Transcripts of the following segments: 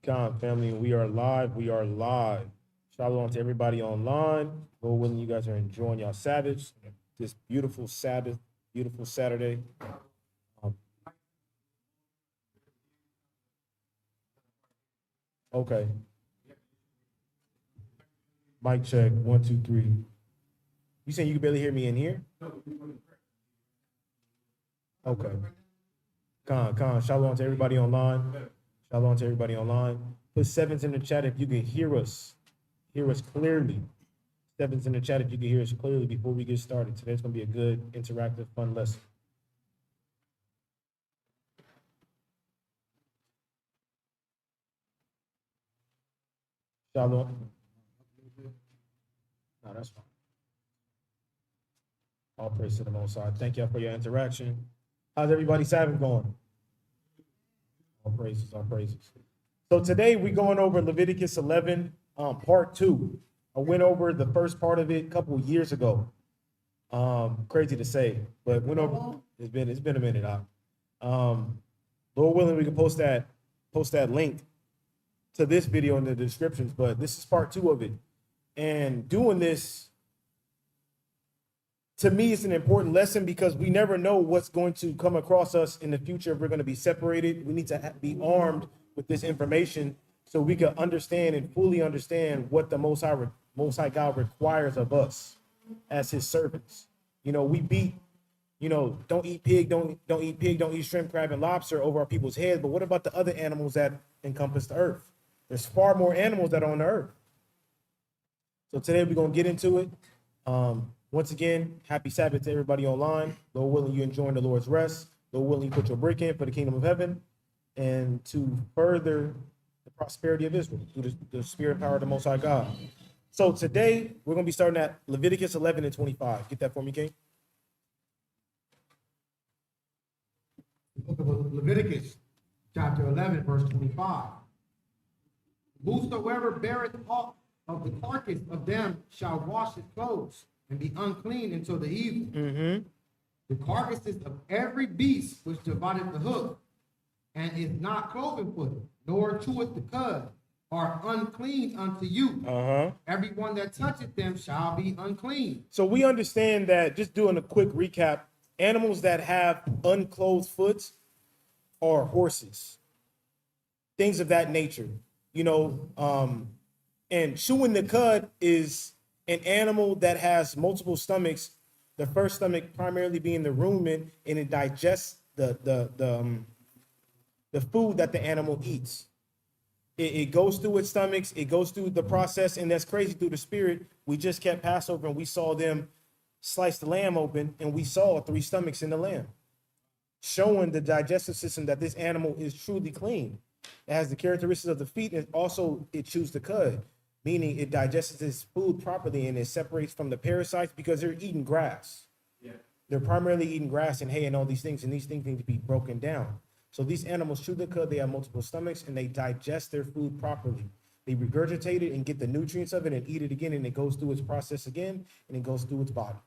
Con family, we are live. We are live. Shalom to everybody online. Lord willing, you guys are enjoying y'all Sabbath, this beautiful Sabbath, beautiful Saturday. Um, okay. Mic check. 1, 2, 3. You saying you can barely hear me in here? Okay. Con. Shalom to everybody online. Shalom to everybody online. Put sevens in the chat if you can hear us. Hear us clearly. Sevens in the chat if you can hear us clearly before we get started. Today's going to be a good, interactive, fun lesson. Shalom. No, that's fine. All praise to the Most High. Thank y'all for your interaction. How's everybody's Sabbath going? All praises, all praises. So today we're going over Leviticus 11, part 2. I went over the first part of it a couple years ago. Crazy to say, but went over. It's been a minute. Lord willing, we can post that link to this video in the descriptions. But this is part 2 of it, and doing this, to me, it's an important lesson because we never know what's going to come across us in the future if we're going to be separated. We need to be armed with this information so we can understand and fully understand what the Most High God requires of us as His servants. You know, we beat, don't eat pig, don't eat pig, don't eat shrimp, crab, and lobster over our people's heads. But what about the other animals that encompass the earth? There's far more animals that are on the earth. So today we're going to get into it. Once again, happy Sabbath to everybody online. Lord willing, you enjoying the Lord's rest. Lord willing, you put your brick in for the kingdom of heaven and to further the prosperity of Israel through the spirit and power of the Most High God. So today, we're going to be starting at Leviticus 11 and 25. Get that for me, King? The book of Leviticus, chapter 11, verse 25. Whosoever beareth part of the carcass of them shall wash his clothes and be unclean until the evening. The carcasses of every beast which divideth the hoof, and is not cloven footed, nor cheweth the cud, are unclean unto you. Everyone that toucheth them shall be unclean. So we understand that, just doing a quick recap, animals that have unclothed foot are horses, things of that nature, and chewing the cud is an animal that has multiple stomachs. The first stomach primarily being the rumen, and it digests the food that the animal eats. It goes through its stomachs, it goes through the process, and that's crazy through the spirit. We just kept Passover and we saw them slice the lamb open, and we saw 3 stomachs in the lamb, showing the digestive system that this animal is truly clean. It has the characteristics of the feet, and also it chews the cud, meaning it digests its food properly and it separates from the parasites because they're eating grass. They're primarily eating grass and hay and all these things, and these things need to be broken down. So these animals chew the cud, they have multiple stomachs, and they digest their food properly. They regurgitate it and get the nutrients of it and eat it again, and it goes through its process again, and it goes through its body.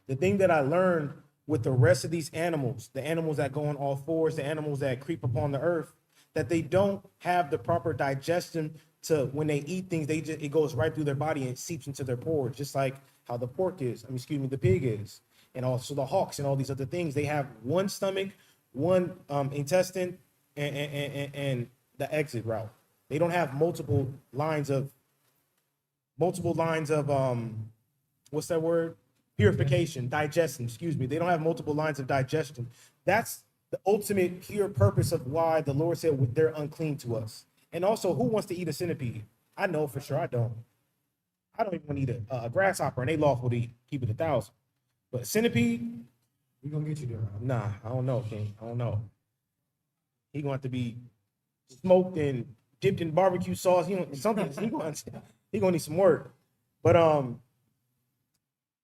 The thing that I learned with the rest of these animals, the animals that go on all fours, the animals that creep upon the earth, that they don't have the proper digestion to when they eat things, it goes right through their body and it seeps into their pores, just like how the the pig is, and also the hawks and all these other things. They have one stomach, one intestine, and the exit route. They don't have multiple lines of what's that word? Purification, digestion, They don't have multiple lines of digestion. That's the ultimate pure purpose of why the Lord said they're unclean to us. And also, who wants to eat a centipede? I know for sure I don't. I don't even want to eat a grasshopper, and they lawful to eat. Keep it 1,000. But centipede, We're going to get you there. nah, I don't know, King. I don't know. He going to have to be smoked and dipped in barbecue sauce. He gonna need some work. But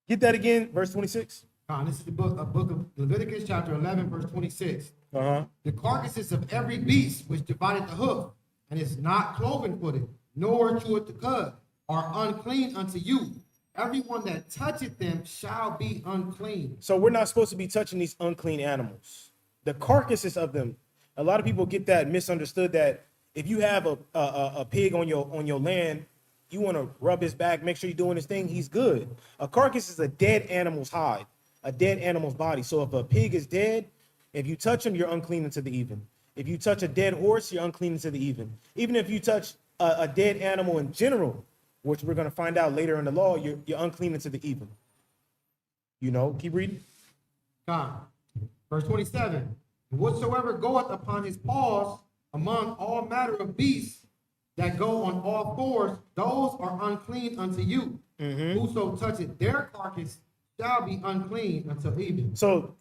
get that again, verse 26. This is the book of Leviticus, chapter 11, verse 26. The carcasses of every beast which divided the hoof, and is not cloven footed, nor cheweth the cud, are unclean unto you. Everyone that toucheth them shall be unclean. So we're not supposed to be touching these unclean animals. The carcasses of them. A lot of people get that misunderstood, that If you have a pig on your land, you want to rub his back, make sure you're doing his thing. He's good. A carcass is a dead animal's hide, a dead animal's body. So if a pig is dead, if you touch him, you're unclean unto the even. If you touch a dead horse, you're unclean unto the even. Even if you touch a dead animal in general, which we're going to find out later in the law, you're unclean unto the even. You know, keep reading. God. Verse 27. And whatsoever goeth upon his paws among all manner of beasts that go on all fours, those are unclean unto you. Whoso toucheth their carcass shall be unclean until even. So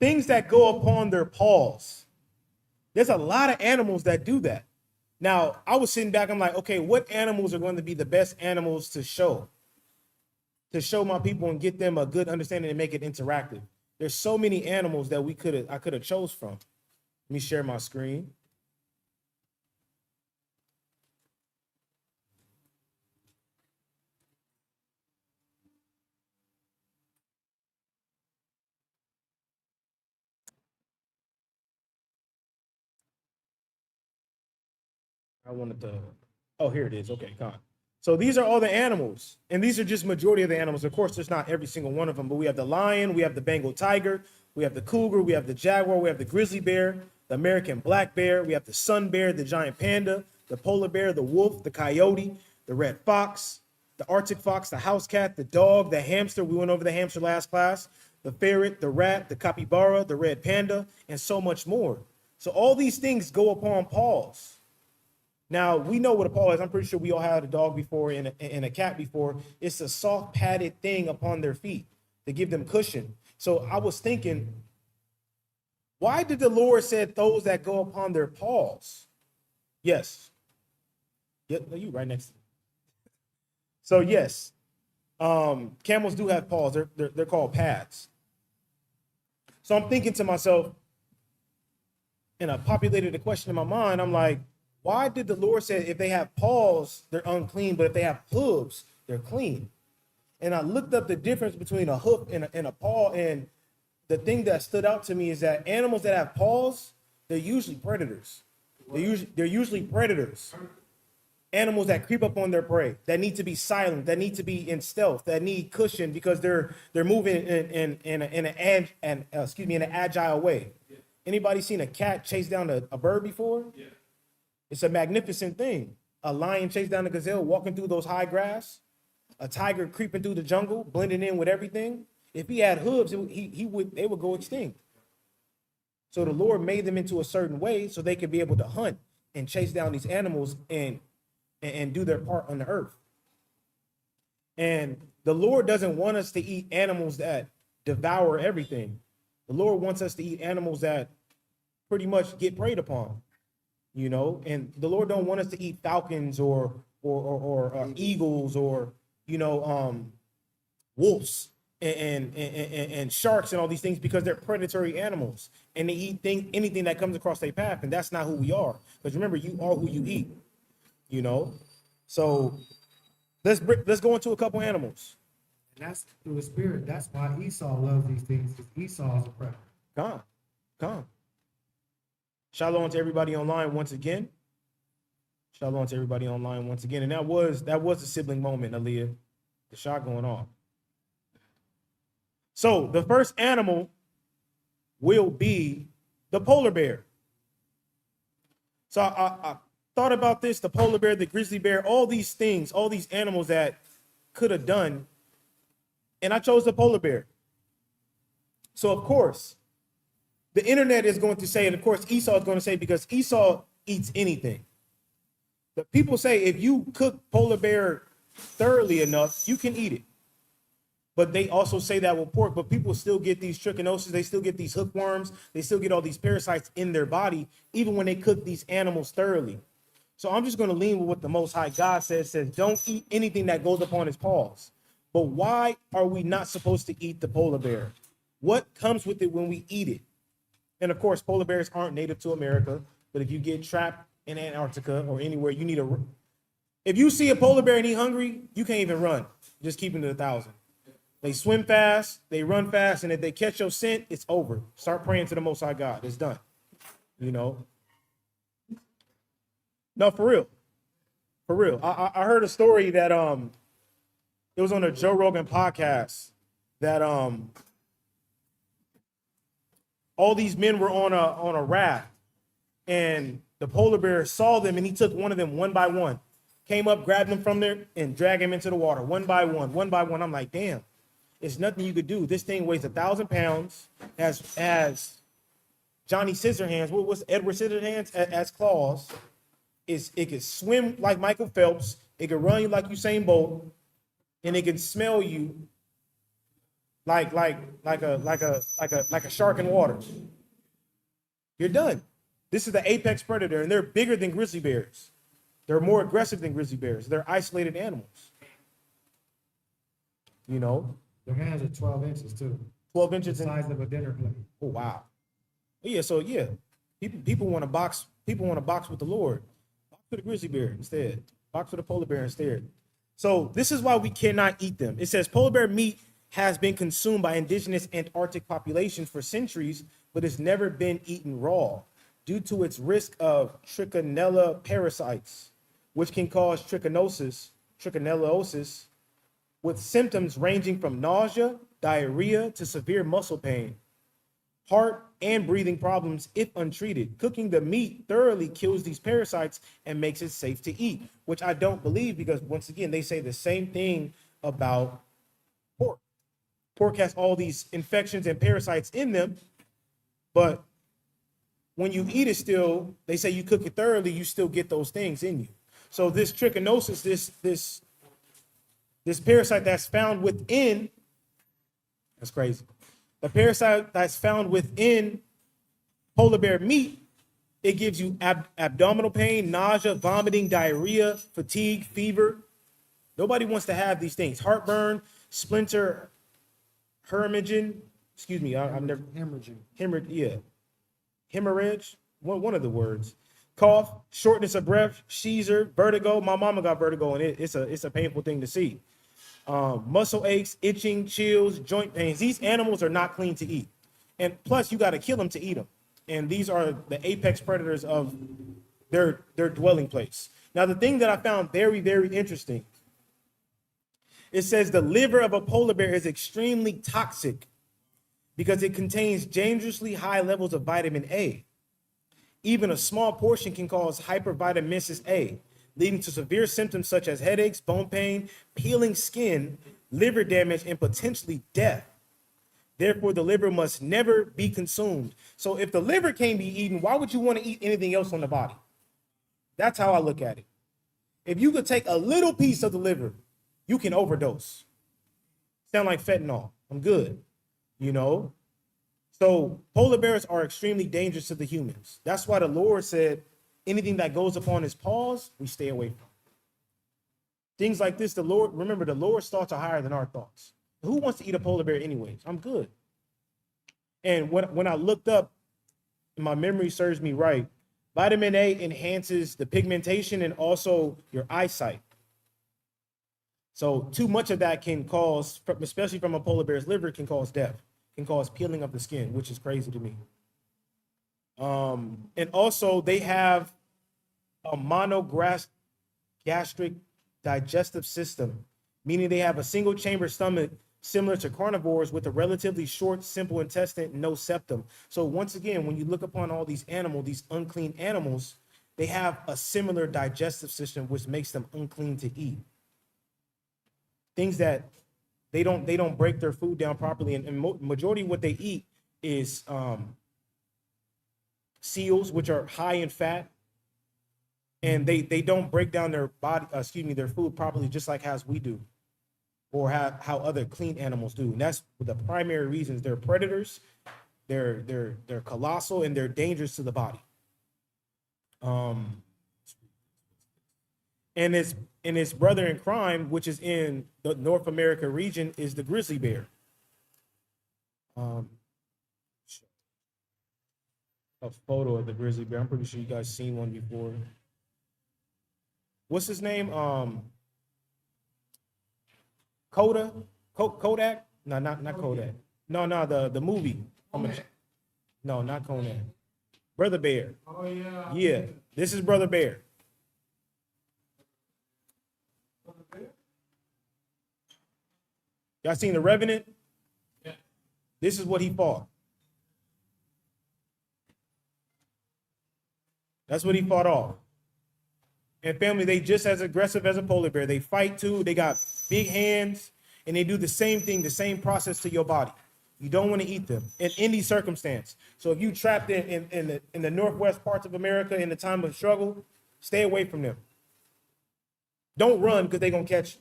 things that go upon their paws. There's a lot of animals that do that. Now, I was sitting back, I'm like, okay, what animals are going to be the best animals to show my people and get them a good understanding and make it interactive? There's so many animals that I could have chose from. Let me share my screen. I wanted to, oh, here it is. Okay, come on. So these are all the animals, and these are just majority of the animals. Of course, there's not every single one of them, but we have the lion, we have the Bengal tiger, we have the cougar, we have the jaguar, we have the grizzly bear, the American black bear, we have the sun bear, the giant panda, the polar bear, the wolf, the coyote, the red fox, the Arctic fox, the house cat, the dog, the hamster. We went over the hamster last class, the ferret, the rat, the capybara, the red panda, and so much more. So all these things go upon paws. Now, we know what a paw is. I'm pretty sure we all had a dog before and a cat before. It's a soft padded thing upon their feet to give them cushion. So I was thinking, why did the Lord say those that go upon their paws? Yes. Yeah, you right next to me. So yes, camels do have paws. They're called pads. So I'm thinking to myself, and I populated a question in my mind. I'm like, why did the Lord say if they have paws, they're unclean, but if they have hooves, they're clean? And I looked up the difference between a hoof and a paw, and the thing that stood out to me is that animals that have paws, they're usually predators. They're usually predators. Animals that creep up on their prey, that need to be silent, that need to be in stealth, that need cushion because they're moving in an agile way. Anybody seen a cat chase down a bird before? Yeah. It's a magnificent thing. A lion chase down a gazelle walking through those high grass, a tiger creeping through the jungle, blending in with everything. If he had hooves, they would go extinct. So the Lord made them into a certain way so they could be able to hunt and chase down these animals and do their part on the earth. And the Lord doesn't want us to eat animals that devour everything. The Lord wants us to eat animals that pretty much get preyed upon. You know, and the Lord don't want us to eat falcons or eagles or, wolves and sharks and all these things because they're predatory animals and they eat anything that comes across their path. And that's not who we are. Because remember, you are who you eat, So let's go into a couple animals. And that's through the spirit. That's why Esau loves these things, because Esau is a predator. Come. Shalom to everybody online once again. Shalom to everybody online once again. And that was a sibling moment, Aaliyah. The shot going off. So the first animal will be the polar bear. So I thought about this, the polar bear, the grizzly bear, all these things, all these animals that could have done. And I chose the polar bear. So of course, the internet is going to say, and of course Esau is going to say, because Esau eats anything. But people say if you cook polar bear thoroughly enough, you can eat it. But they also say that with pork, but people still get these trichinosis, they still get these hookworms, they still get all these parasites in their body, even when they cook these animals thoroughly. So I'm just going to lean with what the Most High God says don't eat anything that goes upon his paws. But why are we not supposed to eat the polar bear? What comes with it when we eat it? And of course, polar bears aren't native to America, but if you get trapped in Antarctica or anywhere, if you see a polar bear and he's hungry, you can't even run. Just keep him to 1,000. They swim fast, they run fast, and if they catch your scent, it's over. Start praying to the Most High God. It's done. No, for real. For real. I heard a story that it was on a Joe Rogan podcast that all these men were on a raft, and the polar bear saw them, and he took one of them one by one, came up, grabbed him from there, and dragged him into the water one by one, one by one. I'm like, damn, it's nothing you could do. This thing weighs 1,000 pounds, has Johnny Scissorhands, what's Edward Scissorhands as claws. It can swim like Michael Phelps, it can run you like Usain Bolt, and it can smell you like a shark in water. You're done. This is the apex predator, and they're bigger than grizzly bears. They're more aggressive than grizzly bears. They're isolated animals. You know, Their hands are 12 inches too. 12 The inches. size of a dinner plate. Oh wow. Yeah. So yeah, people want to box. People want to box with the Lord. Box with a grizzly bear instead. Box with a polar bear instead. So this is why we cannot eat them. It says polar bear meat has been consumed by indigenous Antarctic populations for centuries, but it's never been eaten raw due to its risk of trichinella parasites, which can cause trichinellosis, with symptoms ranging from nausea, diarrhea, to severe muscle pain, heart, and breathing problems if untreated. Cooking the meat thoroughly kills these parasites and makes it safe to eat, which I don't believe, because once again, they say the same thing about pork. Pork has all these infections and parasites in them, but when you eat it still, they say you cook it thoroughly, you still get those things in you. So this trichinosis, this parasite that's found within, that's crazy. The parasite that's found within polar bear meat, it gives you abdominal pain, nausea, vomiting, diarrhea, fatigue, fever. Nobody wants to have these things. Heartburn, splinter, hemorrhaging. Excuse me, I'm never Hemorrhaging. hemorrhage. One of the words. Cough, shortness of breath, seizure, vertigo. My mama got vertigo, and it's a painful thing to see. Muscle aches, itching, chills, joint pains. These animals are not clean to eat, and plus you got to kill them to eat them. And these are the apex predators of their dwelling place. Now, the thing that I found very, very interesting, it says the liver of a polar bear is extremely toxic because it contains dangerously high levels of vitamin A. Even a small portion can cause hypervitaminosis A, leading to severe symptoms such as headaches, bone pain, peeling skin, liver damage, and potentially death. Therefore, the liver must never be consumed. So if the liver can't be eaten, why would you want to eat anything else on the body? That's how I look at it. If you could take a little piece of the liver, you can overdose. Sound like fentanyl. I'm good. You know? So polar bears are extremely dangerous to the humans. That's why the Lord said anything that goes upon his paws, we stay away from. Things like this, the Lord's thoughts are higher than our thoughts. Who wants to eat a polar bear anyways? I'm good. And when I looked up, my memory serves me right, vitamin A enhances the pigmentation and also your eyesight. So too much of that can cause, especially from a polar bear's liver, can cause death, can cause peeling of the skin, which is crazy to me. And also they have a monogastric digestive system, meaning they have a single chamber stomach similar to carnivores with a relatively short, simple intestine, no septum. So once again, when you look upon all these animals, these unclean animals, they have a similar digestive system, which makes them unclean to eat. Things that they don't break their food down properly, and majority of what they eat is seals, which are high in fat, and they don't break down their their food properly, just like as we do, or how other clean animals do. And that's the primary reasons. They're predators, they're colossal, and they're dangerous to the body. And its brother in crime, which is in the North America region, is the grizzly bear. A photo of the grizzly bear. I'm pretty sure you guys seen one before. What's his name? Kodak? No, not Kodak. No, the movie. No, not Conan. Brother Bear. Oh yeah. Yeah, this is Brother Bear. Y'all seen The Revenant? Yeah. This is what he fought. That's what he fought off. And family, they just as aggressive as a polar bear. They fight too. They got big hands, and they do the same thing, the same process to your body. You don't want to eat them in any circumstance. So if you trapped in the northwest parts of America in the time of struggle, stay away from them. Don't run because they're going to catch you.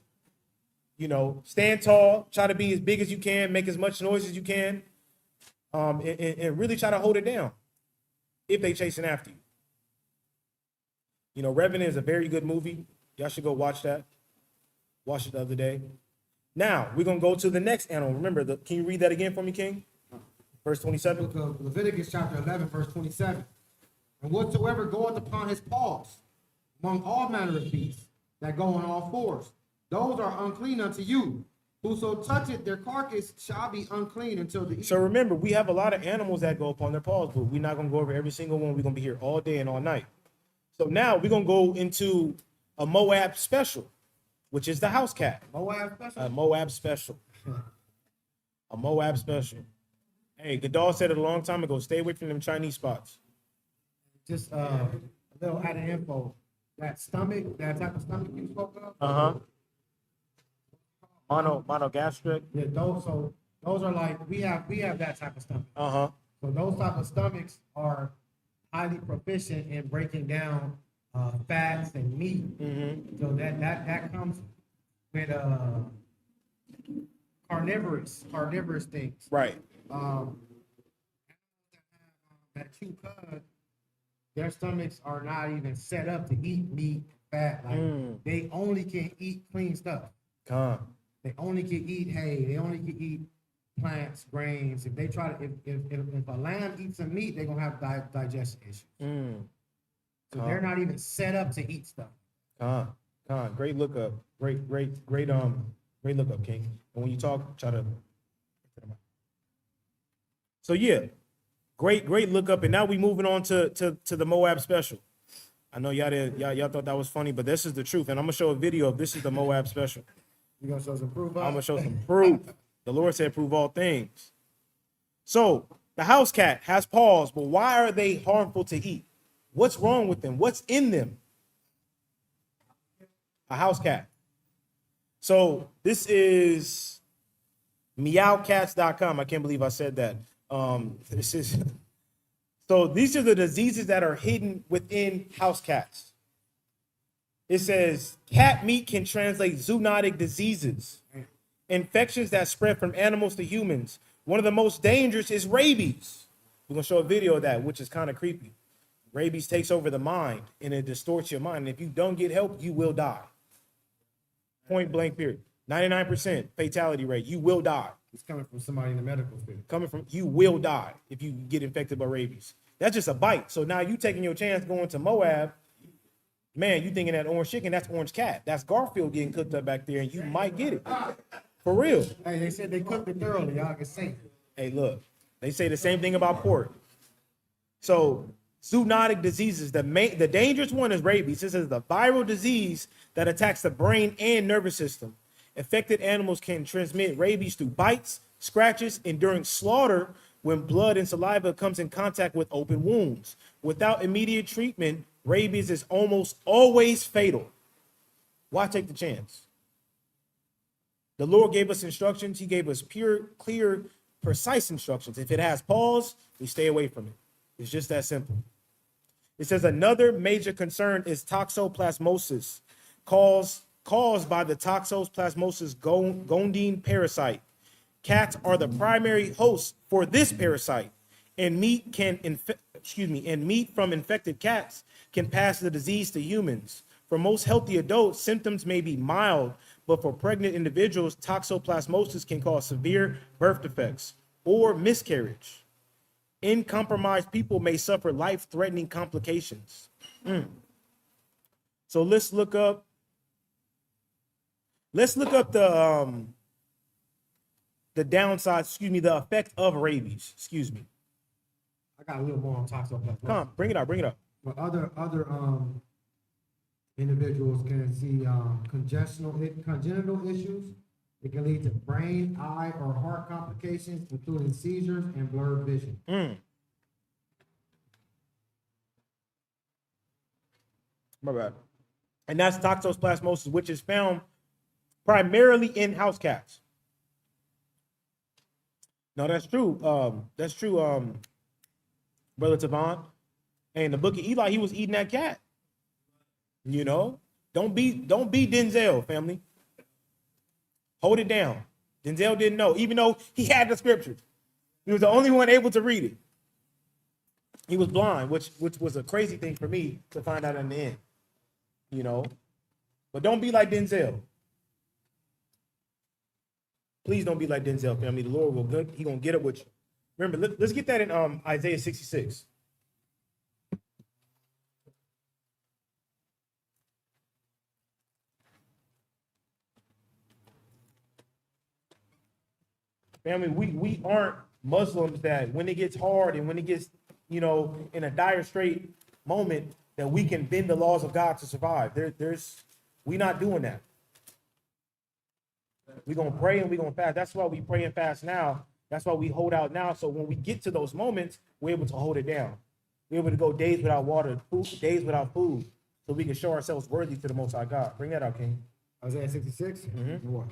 You know, stand tall, try to be as big as you can, make as much noise as you can, and really try to hold it down if they chasing after you. You know, Revenant is a very good movie. Y'all should go watch that. Watched it the other day. Now, we're going to go to the next animal. Remember, can you read that again for me, King? Verse 27. Book of Leviticus chapter 11, verse 27. And whatsoever goeth upon his paws, among all manner of beasts that go on all fours, those are unclean unto you. Whoso toucheth their carcass shall be unclean until the evening. So remember, we have a lot of animals that go upon their paws, but we're not going to go over every single one. We're going to be here all day and all night. So now we're going to go into a Moab special, which is the house cat. Moab special? A Moab special. A Moab special. Hey, Godal said it a long time ago, stay away from them Chinese spots. Just a little added info. That stomach, that type of stomach you spoke of? Uh-huh. Monogastric. Yeah, those are like, we have that type of stomach. Uh-huh. So those type of stomachs are highly proficient in breaking down fats and meat. Mm-hmm. So that comes with carnivorous things. Right. That chew cud, their stomachs are not even set up to eat meat, fat. Like they only can eat clean stuff. They only can eat hay. They only can eat plants, grains. If they try to, if a lamb eats some meat, they're gonna have digestion issues. So they're not even set up to eat stuff. Great lookup. Great lookup, King. And when you talk, try to. So yeah, great lookup. And now we moving on to the Moab special. I know y'all thought that was funny, but this is the truth. And I'm gonna show a video of this is the Moab special. You gonna show some proof? I'm gonna show some proof. The Lord said, "Prove all things." So the house cat has paws, but why are they harmful to eat? What's wrong with them? What's in them? A house cat. So this is meowcats.com. I can't believe I said that. So these are the diseases that are hidden within house cats. It says cat meat can translate zoonotic diseases, infections that spread from animals to humans. One of the most dangerous is rabies. We're going to show a video of that, which is kind of creepy. Rabies takes over the mind and it distorts your mind. And if you don't get help, you will die. Point blank period. 99% fatality rate. You will die. It's coming from somebody in the medical field. You will die if you get infected by rabies. That's just a bite. So now you taking your chance going to Moab. Man, you thinking that orange chicken, that's orange cat. That's Garfield getting cooked up back there, and you might get it. For real. Hey, they said they cooked it thoroughly. Y'all can say. Hey, look, they say the same thing about pork. So zoonotic diseases, the dangerous one is rabies. This is the viral disease that attacks the brain and nervous system. Affected animals can transmit rabies through bites, scratches, and during slaughter when blood and saliva comes in contact with open wounds. Without immediate treatment, rabies is almost always fatal. Why take the chance? The Lord gave us instructions. He gave us pure, clear, precise instructions. If it has paws, we stay away from it. It's just that simple. It says another major concern is toxoplasmosis, caused by the toxoplasmosis gondine parasite. Cats are the primary host for this parasite, and meat from infected cats can pass the disease to humans. For most healthy adults, symptoms may be mild, but for pregnant individuals, toxoplasmosis can cause severe birth defects or miscarriage. Uncompromised people may suffer life-threatening complications. So let's look up the downside, the effect of rabies. I got a little more on toxoplasmosis. Come on, bring it up. But other individuals can see congenital issues It can lead to brain, eye, or heart complications, including seizures and blurred vision. My bad. And that's toxoplasmosis, which is found primarily in house cats. No, that's true. That's true, Brother Tavon. And in the book of Eli, he was eating that cat. You know, don't be Denzel, family. Hold it down. Denzel didn't know, even though he had the scriptures. He was the only one able to read it. He was blind, which was a crazy thing for me to find out in the end. You know, but don't be like Denzel. Please don't be like Denzel, family. The Lord will good. He gonna get up with you. Remember, let's get that in Isaiah 66. Family, we aren't Muslims that when it gets hard and when it gets, you know, in a dire strait moment, that we can bend the laws of God to survive. We're not doing that. We're gonna pray and we're gonna fast. That's why we pray and fast now. That's why we hold out now. So when we get to those moments, we're able to hold it down. We're able to go days without water, days without food, so we can show ourselves worthy to the Most High God. Bring that out, King. Isaiah 66? What?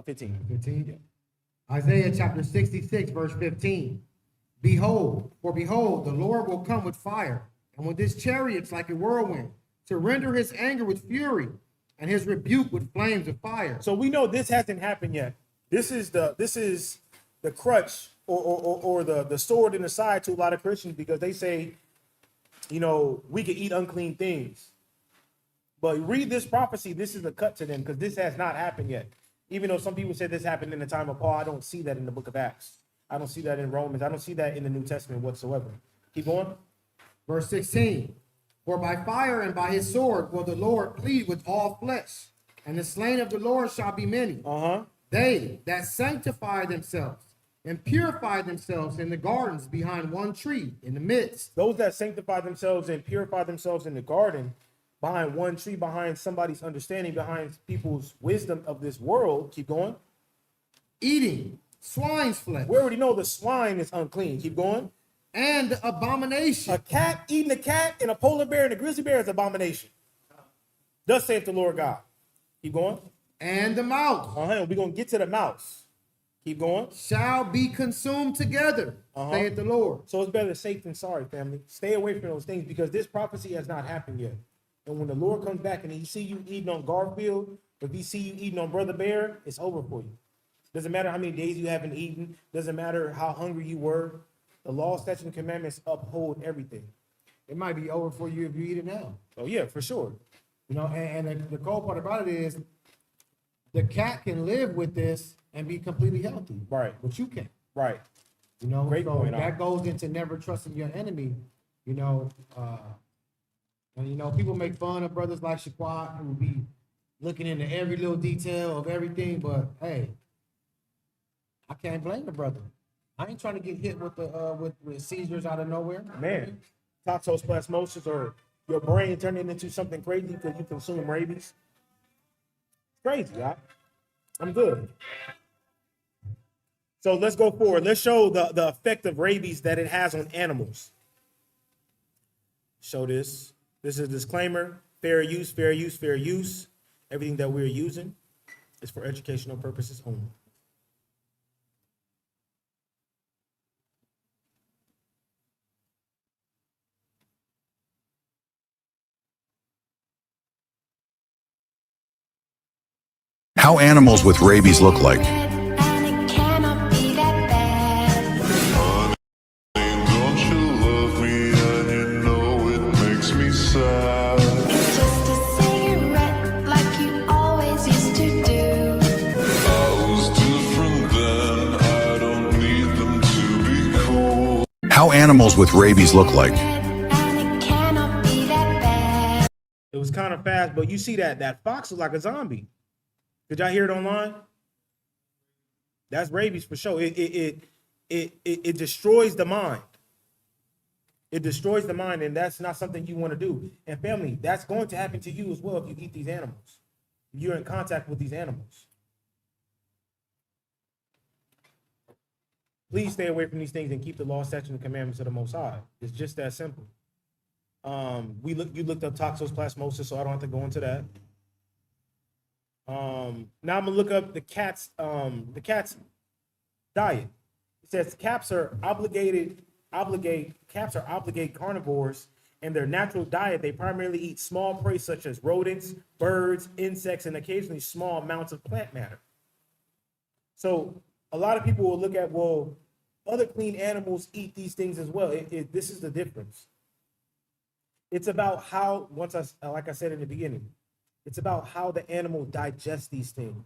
15. 15? Isaiah chapter 66, verse 15. Behold, the Lord will come with fire, and with his chariots like a whirlwind, to render his anger with fury, and his rebuke with flames of fire. So we know this hasn't happened yet. This is the crutch or the sword in the side to a lot of Christians, because they say, you know, we can eat unclean things. But read this prophecy. This is a cut to them, because this has not happened yet. Even though some people said this happened in the time of Paul, I don't see that in the book of Acts. I don't see that in Romans. I don't see that in the New Testament whatsoever. Keep going. Verse 16. For by fire and by his sword will the Lord plead with all flesh, and the slain of the Lord shall be many. They that sanctify themselves and purify themselves in the gardens behind one tree in the midst. Those that sanctify themselves and purify themselves in the garden behind one tree, behind somebody's understanding, behind people's wisdom of this world. Keep going. Eating swine's flesh. We already know the swine is unclean. Keep going. And the abomination. A cat eating a cat and a polar bear and a grizzly bear is abomination. Thus saith the Lord God. Keep going. And the mouse. We're going to get to the mouse. Keep going. Shall be consumed together, saith the Lord. So it's better safe than sorry, family. Stay away from those things, because this prophecy has not happened yet. And when the Lord comes back and he see you eating on Garfield, if he see you eating on Brother Bear, it's over for you. Doesn't matter how many days you haven't eaten. Doesn't matter how hungry you were. The law, statutes, and commandments uphold everything. It might be over for you if you eat it now. Oh, yeah, for sure. You know, and the cold part about it is the cat can live with this and be completely healthy. Right. But you can't. Right. You know, Great so point, that goes into never trusting your enemy, you know. And, you know, people make fun of brothers like Shaquat, who be looking into every little detail of everything, but hey, I can't blame the brother. I ain't trying to get hit with the with seizures out of nowhere. Man, toxoplasmosis, or your brain turning into something crazy because you consume rabies. Crazy, y'all. I'm good. So let's go forward. Let's show the effect of rabies that it has on animals. Show this. This is a disclaimer. Fair use, fair use, fair use. Everything that we're using is for educational purposes only. How animals with rabies look like. How animals with rabies look like. It was kind of fast, but you see that fox is like a zombie. Did y'all hear it online? That's rabies for sure. It destroys the mind. It destroys the mind, and that's not something you want to do. And family, that's going to happen to you as well if you eat these animals. You're in contact with these animals. Please stay away from these things and keep the law, statutes, and commandments of the Most High. It's just that simple. You looked up toxoplasmosis, so I don't have to go into that. Now I'm gonna look up the cat's diet. It says cats are obligate carnivores. In their natural diet, they primarily eat small prey such as rodents, birds, insects, and occasionally small amounts of plant matter. So a lot of people will look at, well, other clean animals eat these things as well. This is the difference. It's about how, like I said in the beginning, it's about how the animal digests these things.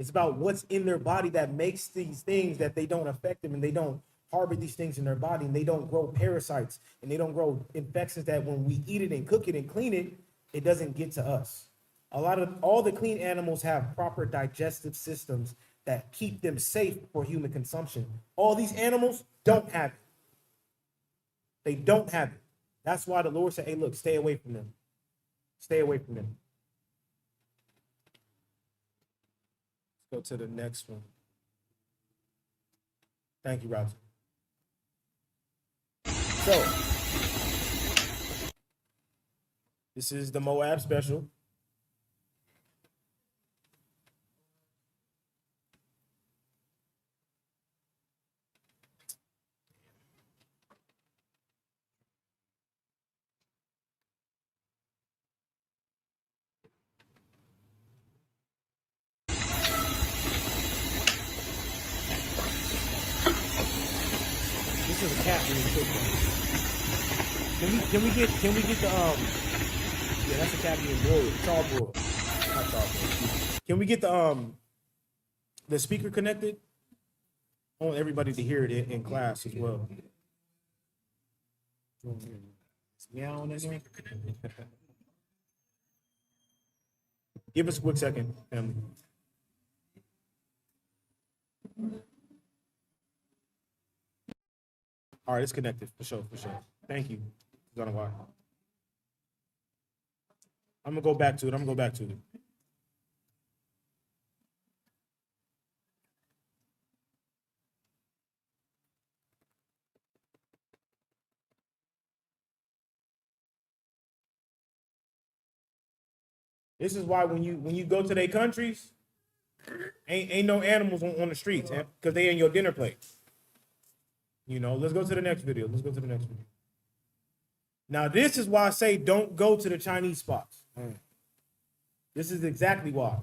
It's about what's in their body that makes these things that they don't affect them, and they don't harbor these things in their body, and they don't grow parasites, and they don't grow infections that when we eat it and cook it and clean it, it doesn't get to us. All the clean animals have proper digestive systems that keep them safe for human consumption. All these animals don't have it. They don't have it. That's why the Lord said, hey, look, stay away from them. Stay away from them. Let's go to the next one. Thank you, Roger. So, this is the Moab special. This is a cat being cooked. Can we get the yeah, that's a cat being boiled. Charbroiled. Not charbroiled. Can we get the speaker connected? I want everybody to hear it in class as well. It's meowing in there. Give us a quick second, family. All right, it's connected for sure, for sure. Thank you. I don't know why. I'm gonna go back to it. This is why when you go to their countries, ain't no animals on the streets, because they in your dinner plate. You know, let's go to the next video. Now, this is why I say don't go to the Chinese spots. This is exactly why.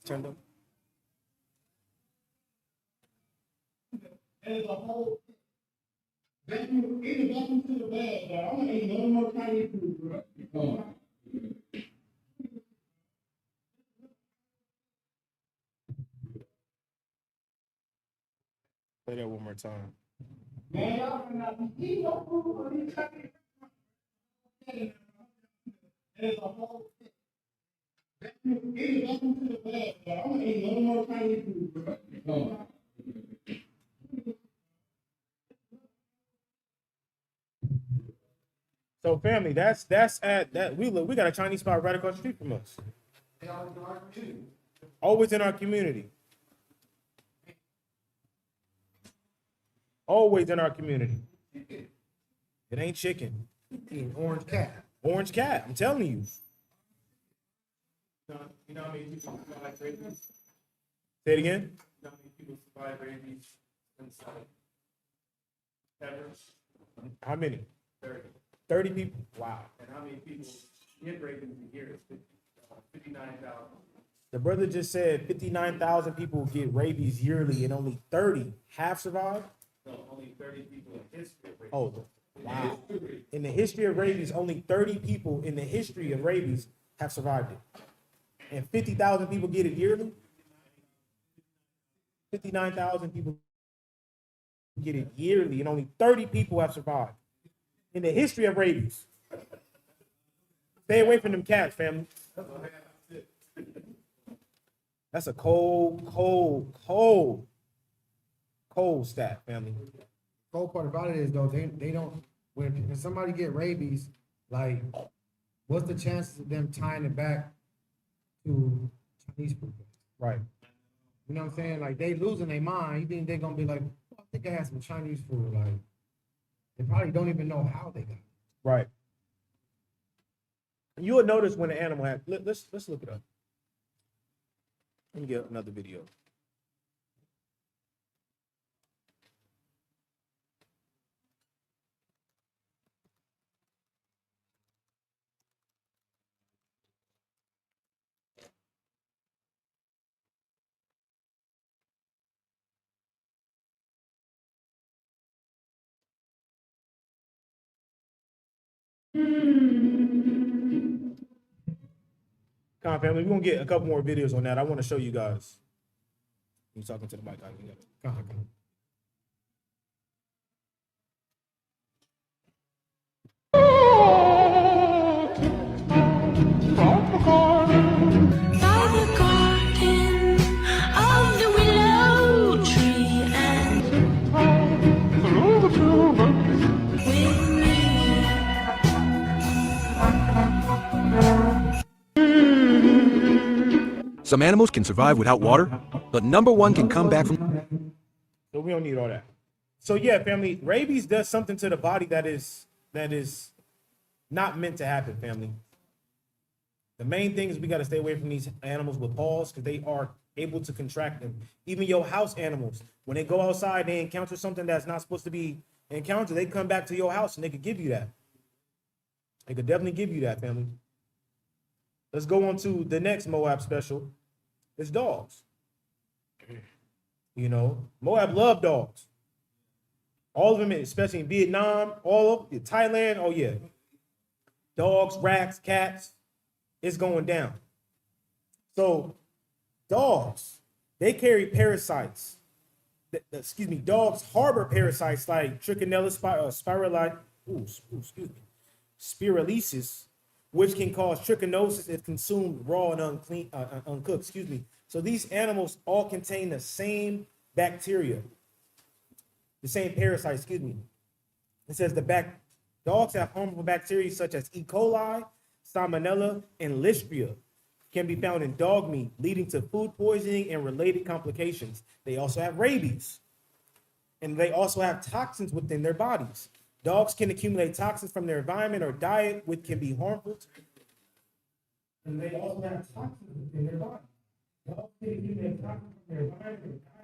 Turned up. There's a whole vacuum in the vacuum to the bag, but I don't eat no more Chinese food, bro. Play that one more time. Man, y'all cannot eat no food for these Chinese. There's a whole vacuum in the vacuum to the bag, but I don't eat no more Chinese food, bro. So, family, that's at that we got a Chinese spot right across the street from us. Always in our community. Always in our community. It ain't chicken. Orange cat. Orange cat. I'm telling you. You know how many people survive rabies? Say it again. You know how many people survive rabies inside? Ever? How many? 30. 30 people. Wow. And how many people get rabies a year? 59,000. The brother just said 59,000 people get rabies yearly and only 30 have survived. So only 30 people in history of rabies. Oh, wow. In the history of rabies, only 30 people in the history of rabies have survived it. And 50,000 people get it yearly. 59,000 people get it yearly, and only 30 people have survived in the history of rabies. Stay away from them cats, family. That's a cold stat, family. Cold part about it is though, they don't when somebody get rabies, like what's the chances of them tying it back to Chinese food? Right. You know what I'm saying? Like they losing their mind. You think they're gonna be like, oh, I think I had some Chinese food. Like they probably don't even know how they got it. Right. You will notice when the animal has. Let's look it up. Let me get another video. Come on, family. We're gonna get a couple more videos on that. I want to show you guys. You talking to the mic? Come on. By the garden of the willow tree and with me. Some animals can survive without water, but number one can come back from... So we don't need all that. So yeah, family, rabies does something to the body that is not meant to happen, family. The main thing is we got to stay away from these animals with paws because they are able to contract them. Even your house animals, when they go outside, they encounter something that's not supposed to be encountered. They come back to your house and they could give you that. They could definitely give you that, family. Let's go on to the next Moab special. It's dogs. You know, Moab love dogs. All of them, especially in Vietnam, all of Thailand. Oh yeah, dogs, rats, cats. It's going down. So, dogs, they carry parasites. Dogs harbor parasites like Trichinella spiralisis, which can cause trichinosis if consumed raw and uncooked. So these animals all contain the same bacteria, the same parasite. It says dogs have harmful bacteria such as E. coli, Salmonella, and Listeria can be found in dog meat, leading to food poisoning and related complications. They also have rabies, and they also have toxins within their bodies. Dogs can accumulate toxins from their environment or diet, which can be harmful to them. And they also have toxins within their body. Dogs can accumulate toxins from their environment or diet.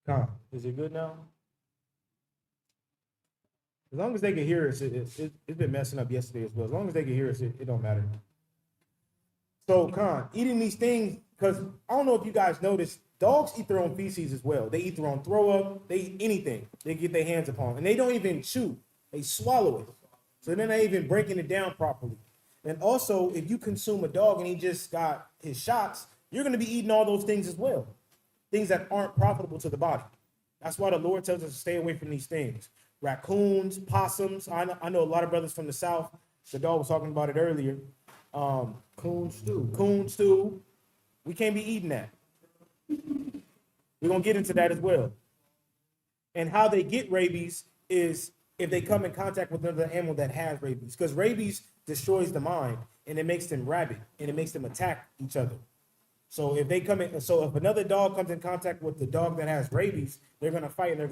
God, is it good now? As long as they can hear us, it's been messing up yesterday as well. As long as they can hear us, it don't matter. So, Khan, eating these things, because I don't know if you guys noticed, dogs eat their own feces as well. They eat their own throw up. They eat anything they get their hands upon. And they don't even chew. They swallow it. So they're not even breaking it down properly. And also, if you consume a dog and he just got his shots, you're going to be eating all those things as well. Things that aren't profitable to the body. That's why the Lord tells us to stay away from these things. Raccoons, possums. I know a lot of brothers from the South. The dog was talking about it earlier. Coon stew. Coon stew. We can't be eating that. We're going to get into that as well. And how they get rabies is if they come in contact with another animal that has rabies. Because rabies destroys the mind and it makes them rabid and it makes them attack each other. So if if another dog comes in contact with the dog that has rabies, they're gonna fight and they're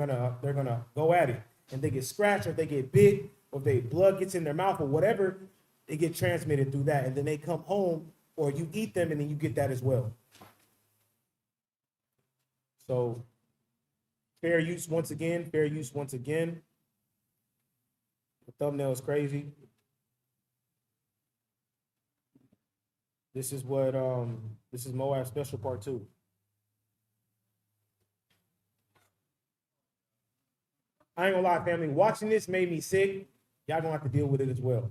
gonna go at it. And they get scratched, or if they get bit, or if their blood gets in their mouth, or whatever, it get transmitted through that. And then they come home, or you eat them, and then you get that as well. So fair use once again. The thumbnail is crazy. This is Moab Special Part 2. I ain't gonna lie, family. Watching this made me sick. Y'all gonna have to deal with it as well.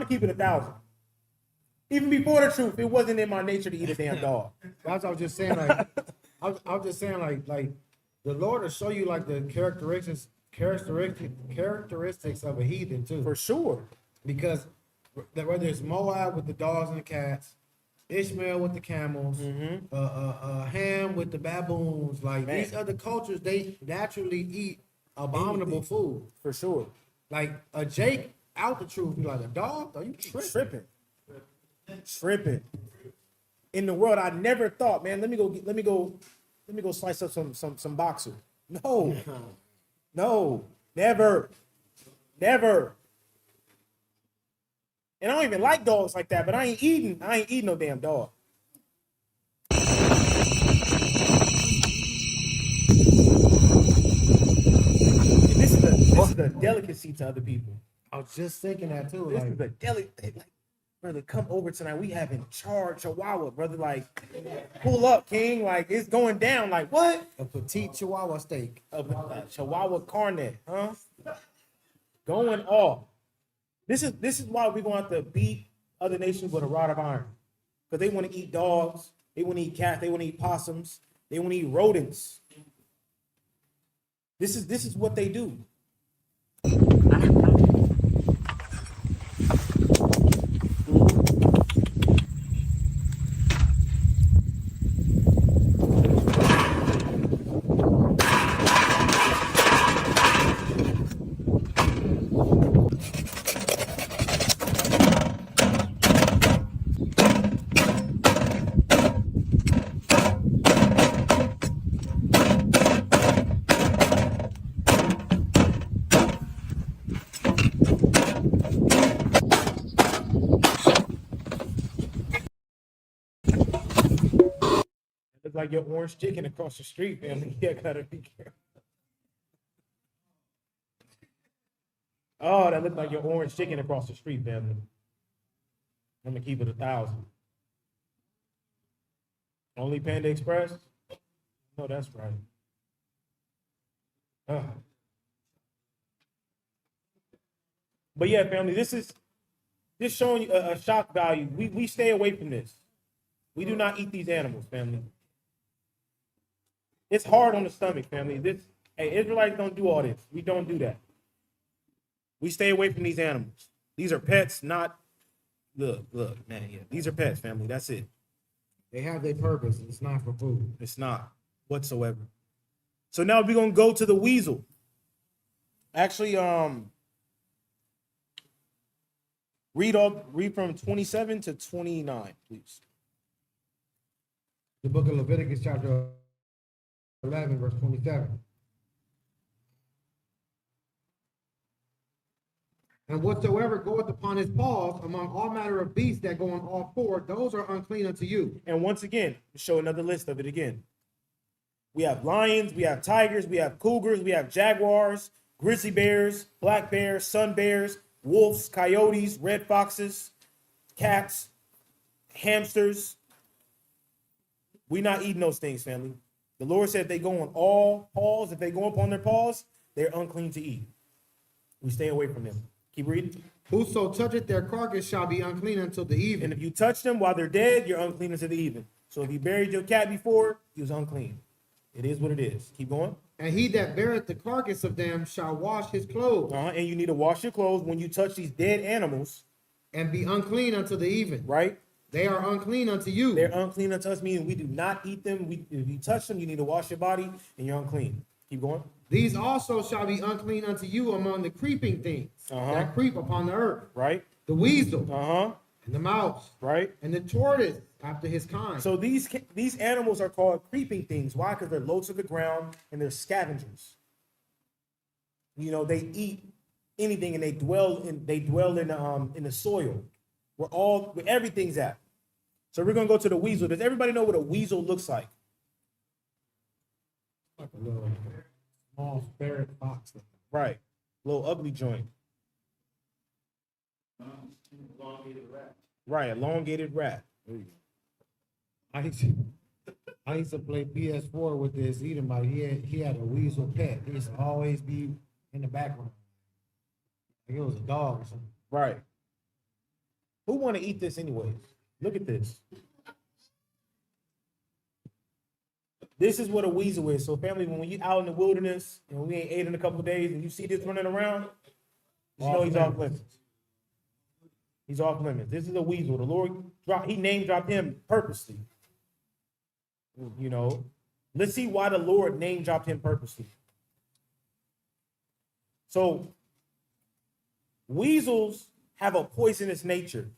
gonna keep it 1,000. Even before the truth, it wasn't in my nature to eat a damn dog. That's what I was just saying. Like, I was just saying, like the Lord will show you like the characteristics of a heathen too. For sure. Because whether it's Moab with the dogs and the cats, Ishmael with the camels, Ham with the baboons, like Man. these other cultures, they naturally eat abominable food. For sure. Like a Jake out the truth, be like a dog? Are you tripping? Tripping. In the world, I never thought, man, let me go slice up some boxer. No. No. Never. Never. And I don't even like dogs like that, but I ain't eating no damn dog. And this is a delicacy to other people. I was just thinking that too. This Like, is a delicacy. Like, brother, come over tonight. We having charred Chihuahua, brother. Like, pull up, King. Like, it's going down. Like, what? a petite Chihuahua steak. A Chihuahua Carnet, huh? Going off. This is why we're going to have to beat other nations with a rod of iron. Because they want to eat dogs, they want to eat cats, they want to eat possums, they want to eat rodents. This is what they do. It's like your orange chicken across the street, family. Yeah, gotta be careful. Oh, that looked like your orange chicken across the street, family. I'm gonna keep it 1,000. Only Panda Express? No, that's right. But yeah, family, this is just showing you a shock value. We stay away from this. We do not eat these animals, family. It's hard on the stomach, family. Hey, Israelites don't do all this. We don't do that. We stay away from these animals. These are pets, not. Look, man. Yeah, these are pets, family. That's it. They have their purpose. It's not for food. It's not whatsoever. So now we're gonna go to the weasel. Actually, read from 27 to 29, please. The book of Leviticus, chapter 11, verse 27. And whatsoever goeth upon his paws among all manner of beasts that go on all four, those are unclean unto you. And once again, show another list of it again. We have lions, we have tigers, we have cougars, we have jaguars, grizzly bears, black bears, sun bears, wolves, coyotes, red foxes, cats, hamsters. We not eating those things, family. The Lord said if they go on all paws, if they go up on their paws, they're unclean to eat. We stay away from them. Keep reading. Whoso toucheth their carcass shall be unclean until the even. And if you touch them while they're dead, you're unclean until the even. So if you buried your cat before, he was unclean. It is what it is. Keep going. And he that beareth the carcass of them shall wash his clothes. And you need to wash your clothes when you touch these dead animals. And be unclean until the even. Right? They are unclean unto you. They're unclean unto us, meaning we do not eat them. If you touch them, you need to wash your body, and you're unclean. Keep going. These also shall be unclean unto you among the creeping things that creep upon the earth. Right? The weasel, and the mouse, right? And the tortoise after his kind. So these animals are called creeping things. Why? Because they're low to the ground and they're scavengers. You know, they eat anything and they dwell in the soil where everything's at. So we're gonna go to the weasel. Does everybody know what a weasel looks like? Like a little small ferret fox. Right. Little ugly joint. Elongated rat. Right, elongated rat. I used to play PS4 with this Edomite. He had a weasel pet. He used to always be in the background. Like it was a dog or something. Right. Who want to eat this anyways? Look at this. This is what a weasel is. So family, when you out in the wilderness and we ain't ate in a couple of days and you see this running around, you know he's off limits. He's off limits. This is a weasel. The Lord he name dropped him purposely. You know, let's see why the Lord name dropped him purposely. So weasels have a poisonous nature.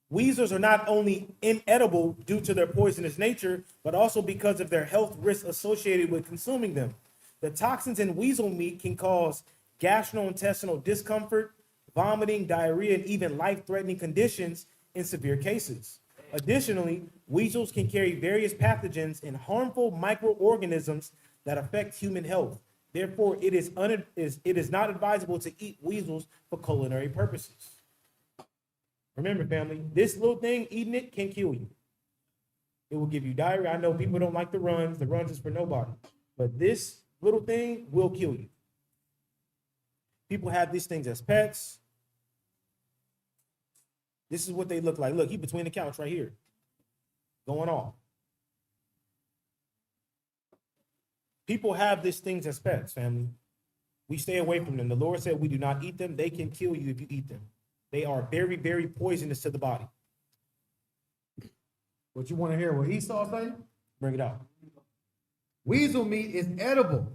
Weasels are not only inedible due to their poisonous nature, but also because of their health risks associated with consuming them. The toxins in weasel meat can cause gastrointestinal discomfort, vomiting, diarrhea, and even life-threatening conditions in severe cases. Additionally, weasels can carry various pathogens and harmful microorganisms that affect human health. Therefore, it is not advisable to eat weasels for culinary purposes. Remember, family, this little thing, eating it can kill you. It will give you diarrhea. I know people don't like the runs. The runs is for nobody. But this little thing will kill you. People have these things as pets. This is what they look like. Look, he between the couch right here. Going off. People have these things as pets, family. We stay away from them. The Lord said we do not eat them. They can kill you if you eat them. They are very, very poisonous to the body. What you want to hear what Esau say? Bring it out. Weasel meat is edible,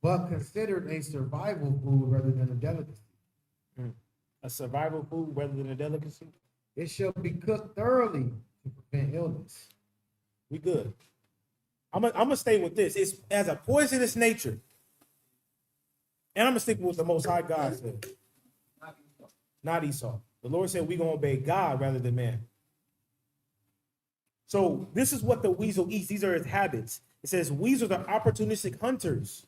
but considered a survival food rather than a delicacy. A survival food rather than a delicacy. It shall be cooked thoroughly to prevent illness. We good. I'm gonna stay with this. It's as a poisonous nature. And I'm gonna stick with what the Most High God said. Not Esau. The Lord said we're gonna obey God rather than man. So this is what the weasel eats. These are his habits. It says weasels are opportunistic hunters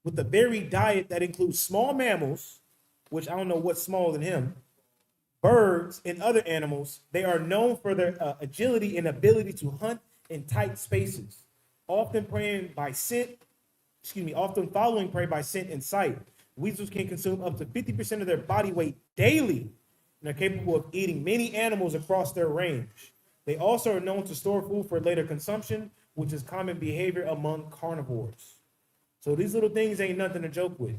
with a varied diet that includes small mammals, which I don't know what's smaller than him, birds, and other animals. They are known for their agility and ability to hunt in tight spaces, often often following prey by scent and sight. Weasels can consume up to 50% of their body weight daily and are capable of eating many animals across their range. They also are known to store food for later consumption, which is common behavior among carnivores. So these little things ain't nothing to joke with.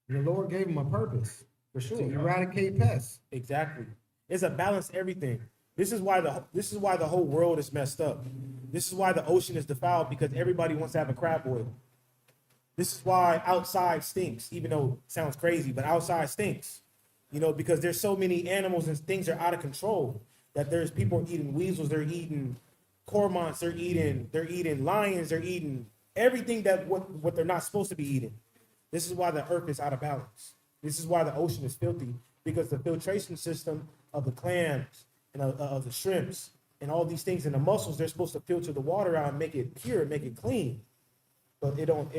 The Lord gave him a purpose For sure. to eradicate pests. Exactly. It's a balance everything. This is why the whole world is messed up. This is why the ocean is defiled, because everybody wants to have a crab boil. This is why outside stinks, even though it sounds crazy, but outside stinks. You know, because there's so many animals and things are out of control that there's people eating weasels, they're eating cormorants, they're eating lions, they're eating everything that what they're not supposed to be eating. This is why the earth is out of balance. This is why the ocean is filthy, because the filtration system of the clams and of the shrimps and all these things and the mussels, they're supposed to filter the water out and make it pure, make it clean. But it don't,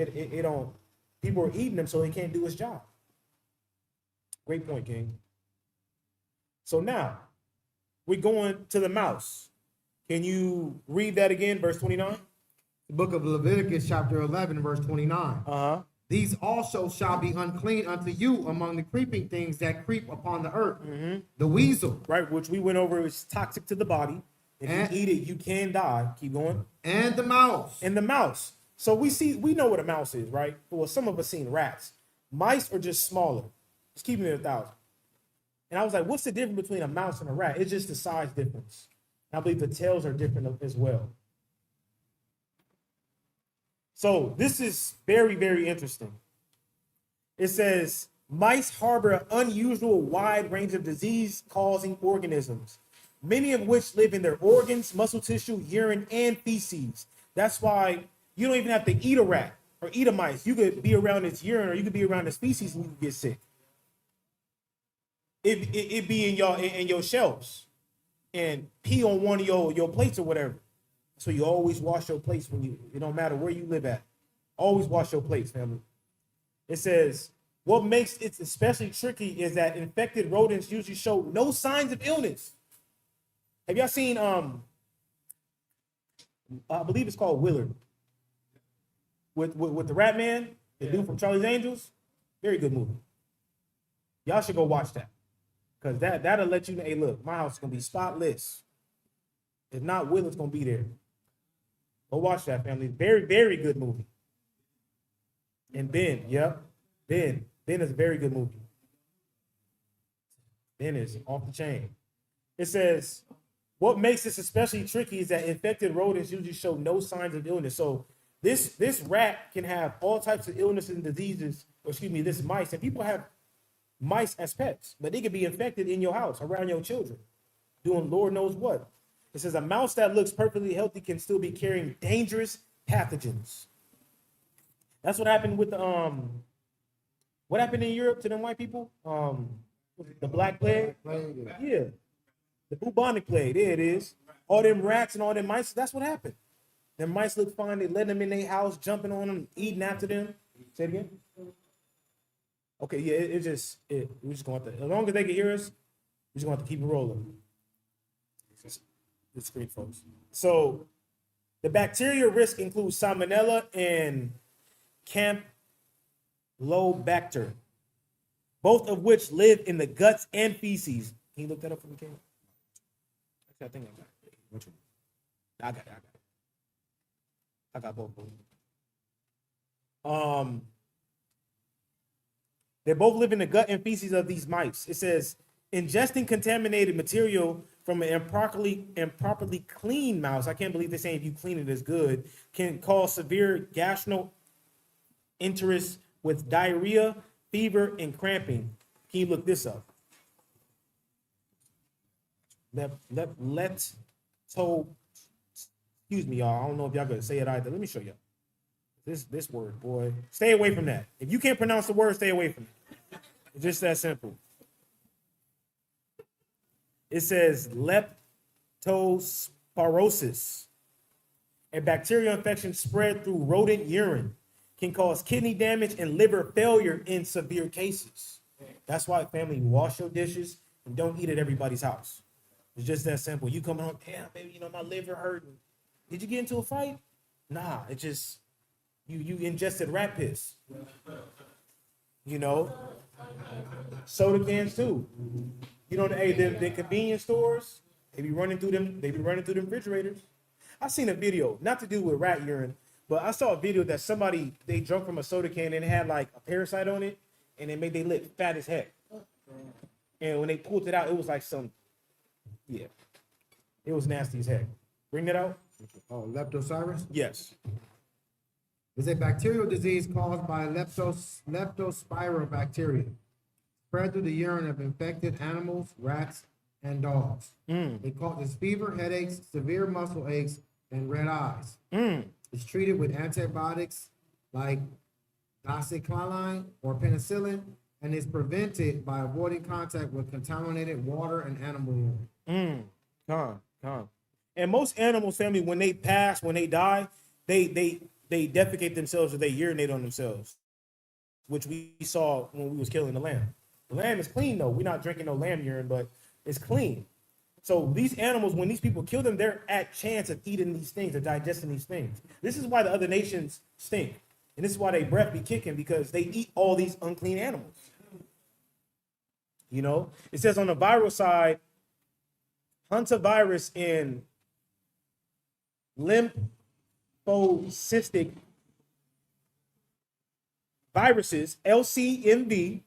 people are eating them so they can't do its job. Great point, King. So now we're going to the mouse. Can you read that again, verse 29? The book of Leviticus, chapter 11, verse 29. Uh-huh. These also shall be unclean unto you among the creeping things that creep upon the earth. The weasel. Right, which we went over is toxic to the body. If you eat it, you can die. Keep going. And the mouse. And the mouse. So we know what a mouse is, right? Well, some of us seen rats. Mice are just smaller. Just keeping it 1,000. And I was like, what's the difference between a mouse and a rat? It's just the size difference. I believe the tails are different as well. So this is very, very interesting. It says, mice harbor an unusual wide range of disease-causing organisms, many of which live in their organs, muscle tissue, urine, and feces. That's why you don't even have to eat a rat or eat a mice. You could be around its urine or you could be around its feces and you could get sick. It be in your shelves and pee on one of your plates or whatever. So you always wash your plates it don't matter where you live at. Always wash your plates, family. It says, what makes it especially tricky is that infected rodents usually show no signs of illness. Have y'all seen, I believe it's called Willard, with the Rat Man, the dude from Charlie's Angels? Very good movie. Y'all should go watch that. Because that'll let you know, hey, look, my house is gonna be spotless. If not, Will is gonna be there. Go watch that, family. Very, very good movie. And Ben, yep. Ben is a very good movie. Ben is off the chain. It says, what makes this especially tricky is that infected rodents usually show no signs of illness. So this rat can have all types of illnesses and diseases, or excuse me, this mice, and people have mice as pets, but they could be infected in your house, around your children, doing Lord knows what. It says a mouse that looks perfectly healthy can still be carrying dangerous pathogens. That's what happened with the what happened in Europe to them white people? The Black Plague. Yeah, the bubonic plague. There it is. All them rats and all them mice. That's what happened. Them mice look fine. They let them in their house, jumping on them, eating after them. Say it again. Okay, yeah, we're just going to, as long as they can hear us, we're just going to have to keep it rolling. It's great, folks. So the bacteria risk includes Salmonella and Campylobacter, both of which live in the guts and feces. Can you look that up for me, King? Actually, I think I got it. Which one? I got it. I got both of them. They both live in the gut and feces of these mice. It says ingesting contaminated material from an improperly cleaned mouse. I can't believe they're saying if you clean it is good, can cause severe gastroenteritis with diarrhea, fever, and cramping. Can you look this up? Excuse me, y'all. I don't know if y'all gonna say it either. Let me show you. This word, boy. Stay away from that. If you can't pronounce the word, stay away from it. It's just that simple. It says leptospirosis. A bacterial infection spread through rodent urine can cause kidney damage and liver failure in severe cases. That's why, family, wash your dishes and don't eat at everybody's house. It's just that simple. You come home, damn, baby, my liver hurting. Did you get into a fight? Nah, it just, you ingested rat piss. Soda cans too. Hey, the convenience stores, they be running through them refrigerators. I seen a video, not to do with rat urine, but I saw a video that they drunk from a soda can and it had like a parasite on it, and it made their lip fat as heck. And when they pulled it out, it was like it was nasty as heck. Bring that out. Oh, leptospirus? Yes. It's a bacterial disease caused by leptospira bacteria, spread through the urine of infected animals, rats, and dogs. It causes fever, headaches, severe muscle aches, and red eyes. It's treated with antibiotics like doxycycline or penicillin, and is prevented by avoiding contact with contaminated water and animal urine. And most animals, family, when they die, they defecate themselves or they urinate on themselves, which we saw when we was killing the lamb. The lamb is clean though. We're not drinking no lamb urine, but it's clean. So these animals, when these people kill them, they're at chance of eating these things or digesting these things. This is why the other nations stink. And this is why they breath be kicking, because they eat all these unclean animals. It says on the viral side, hantavirus and lymphocystic viruses, LCMV,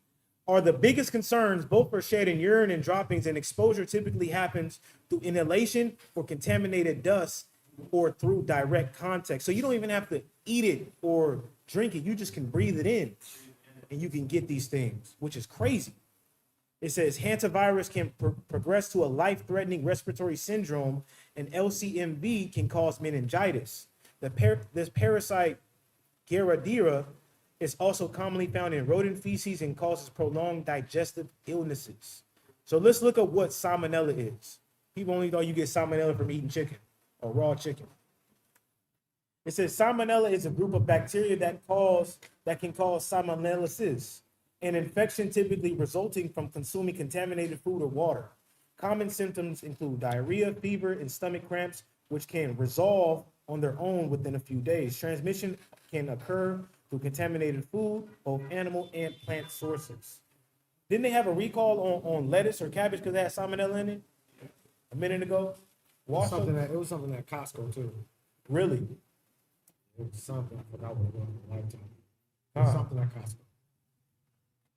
are the biggest concerns, both for shedding urine and droppings, and exposure typically happens through inhalation for contaminated dust or through direct contact. So you don't even have to eat it or drink it. You just can breathe it in and you can get these things, which is crazy. It says hantavirus can progress to a life-threatening respiratory syndrome, and LCMV can cause meningitis. This parasite, Gardera, is also commonly found in rodent feces and causes prolonged digestive illnesses. So let's look at what salmonella is. People only thought you get salmonella from eating chicken or raw chicken. It says salmonella is a group of bacteria that can cause salmonellosis, an infection typically resulting from consuming contaminated food or water. Common symptoms include diarrhea, fever, and stomach cramps, which can resolve on their own within a few days. Transmission can occur through contaminated food, both animal and plant sources. Didn't they have a recall on lettuce or cabbage because they had salmonella in it a minute ago? Wash them. It was something at Costco too. Really? It was something, I forgot what it was, Lifetime. It was something at Costco.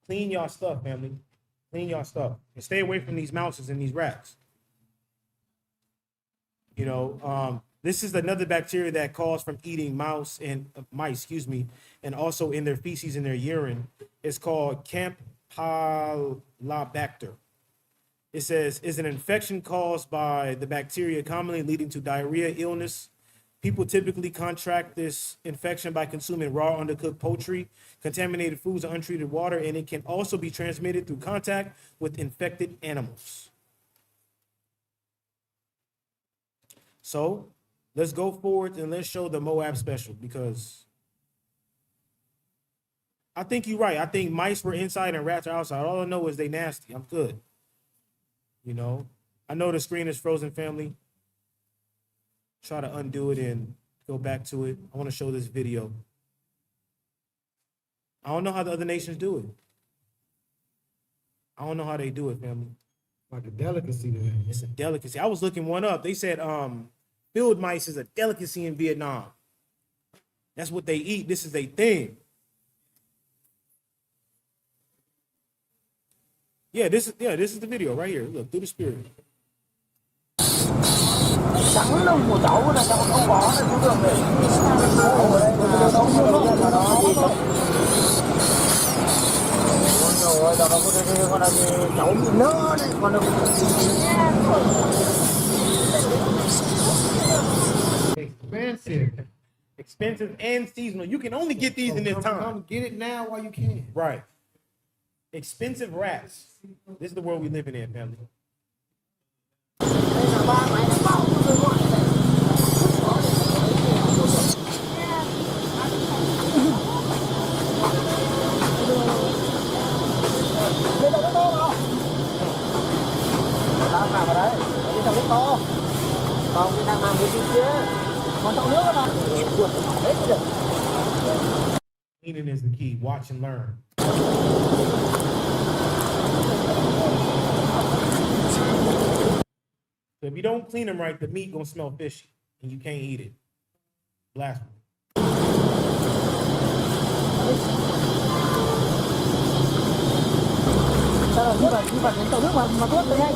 Clean y'all stuff, family. Clean y'all stuff. And stay away from these mouses and these rats. You know, this is another bacteria that caused from eating mice, and also in their feces and their urine. It's called Campylobacter. It says is an infection caused by the bacteria, commonly leading to diarrhea, illness. People typically contract this infection by consuming raw, undercooked poultry, contaminated foods, or untreated water, and it can also be transmitted through contact with infected animals. So let's go forward and let's show the Moab special, because I think you're right. I think mice were inside and rats are outside. All I know is they nasty. I'm good. You know, I know the screen is frozen, family. Try to undo it and go back to it. I want to show this video. I don't know how the other nations do it. I don't know how they do it, family. Like a delicacy to them. It's a delicacy. I was looking one up. They said field mice is a delicacy in Vietnam. That's what they eat. This is their thing. Yeah, this is the video right here. Look, through the spirit. Sẵn lưng của cháu là cháu không bỏ nó xuống đường này. Rồi, cháu không có đi, con là cháu bị nỡ này, con đâu. Expensive. Expensive and seasonal. You can only get these in this time. Come get it now while you can. Right. Expensive rats. This is the world we living in, family. Đây là ba mày nó bao tôi gọi này. Đây là cái to không? Đang làm ở đấy. Đây là cái to. Còn cái đang làm cái kia. Còn trong nước đó. Hết rồi. Cleaning is the key. Watch and learn. So if you don't clean them right, the meat gonna smell fishy, and you can't eat it. Blasphemy. Sao là như vậy đến tàu nước mà tuốt tới đây.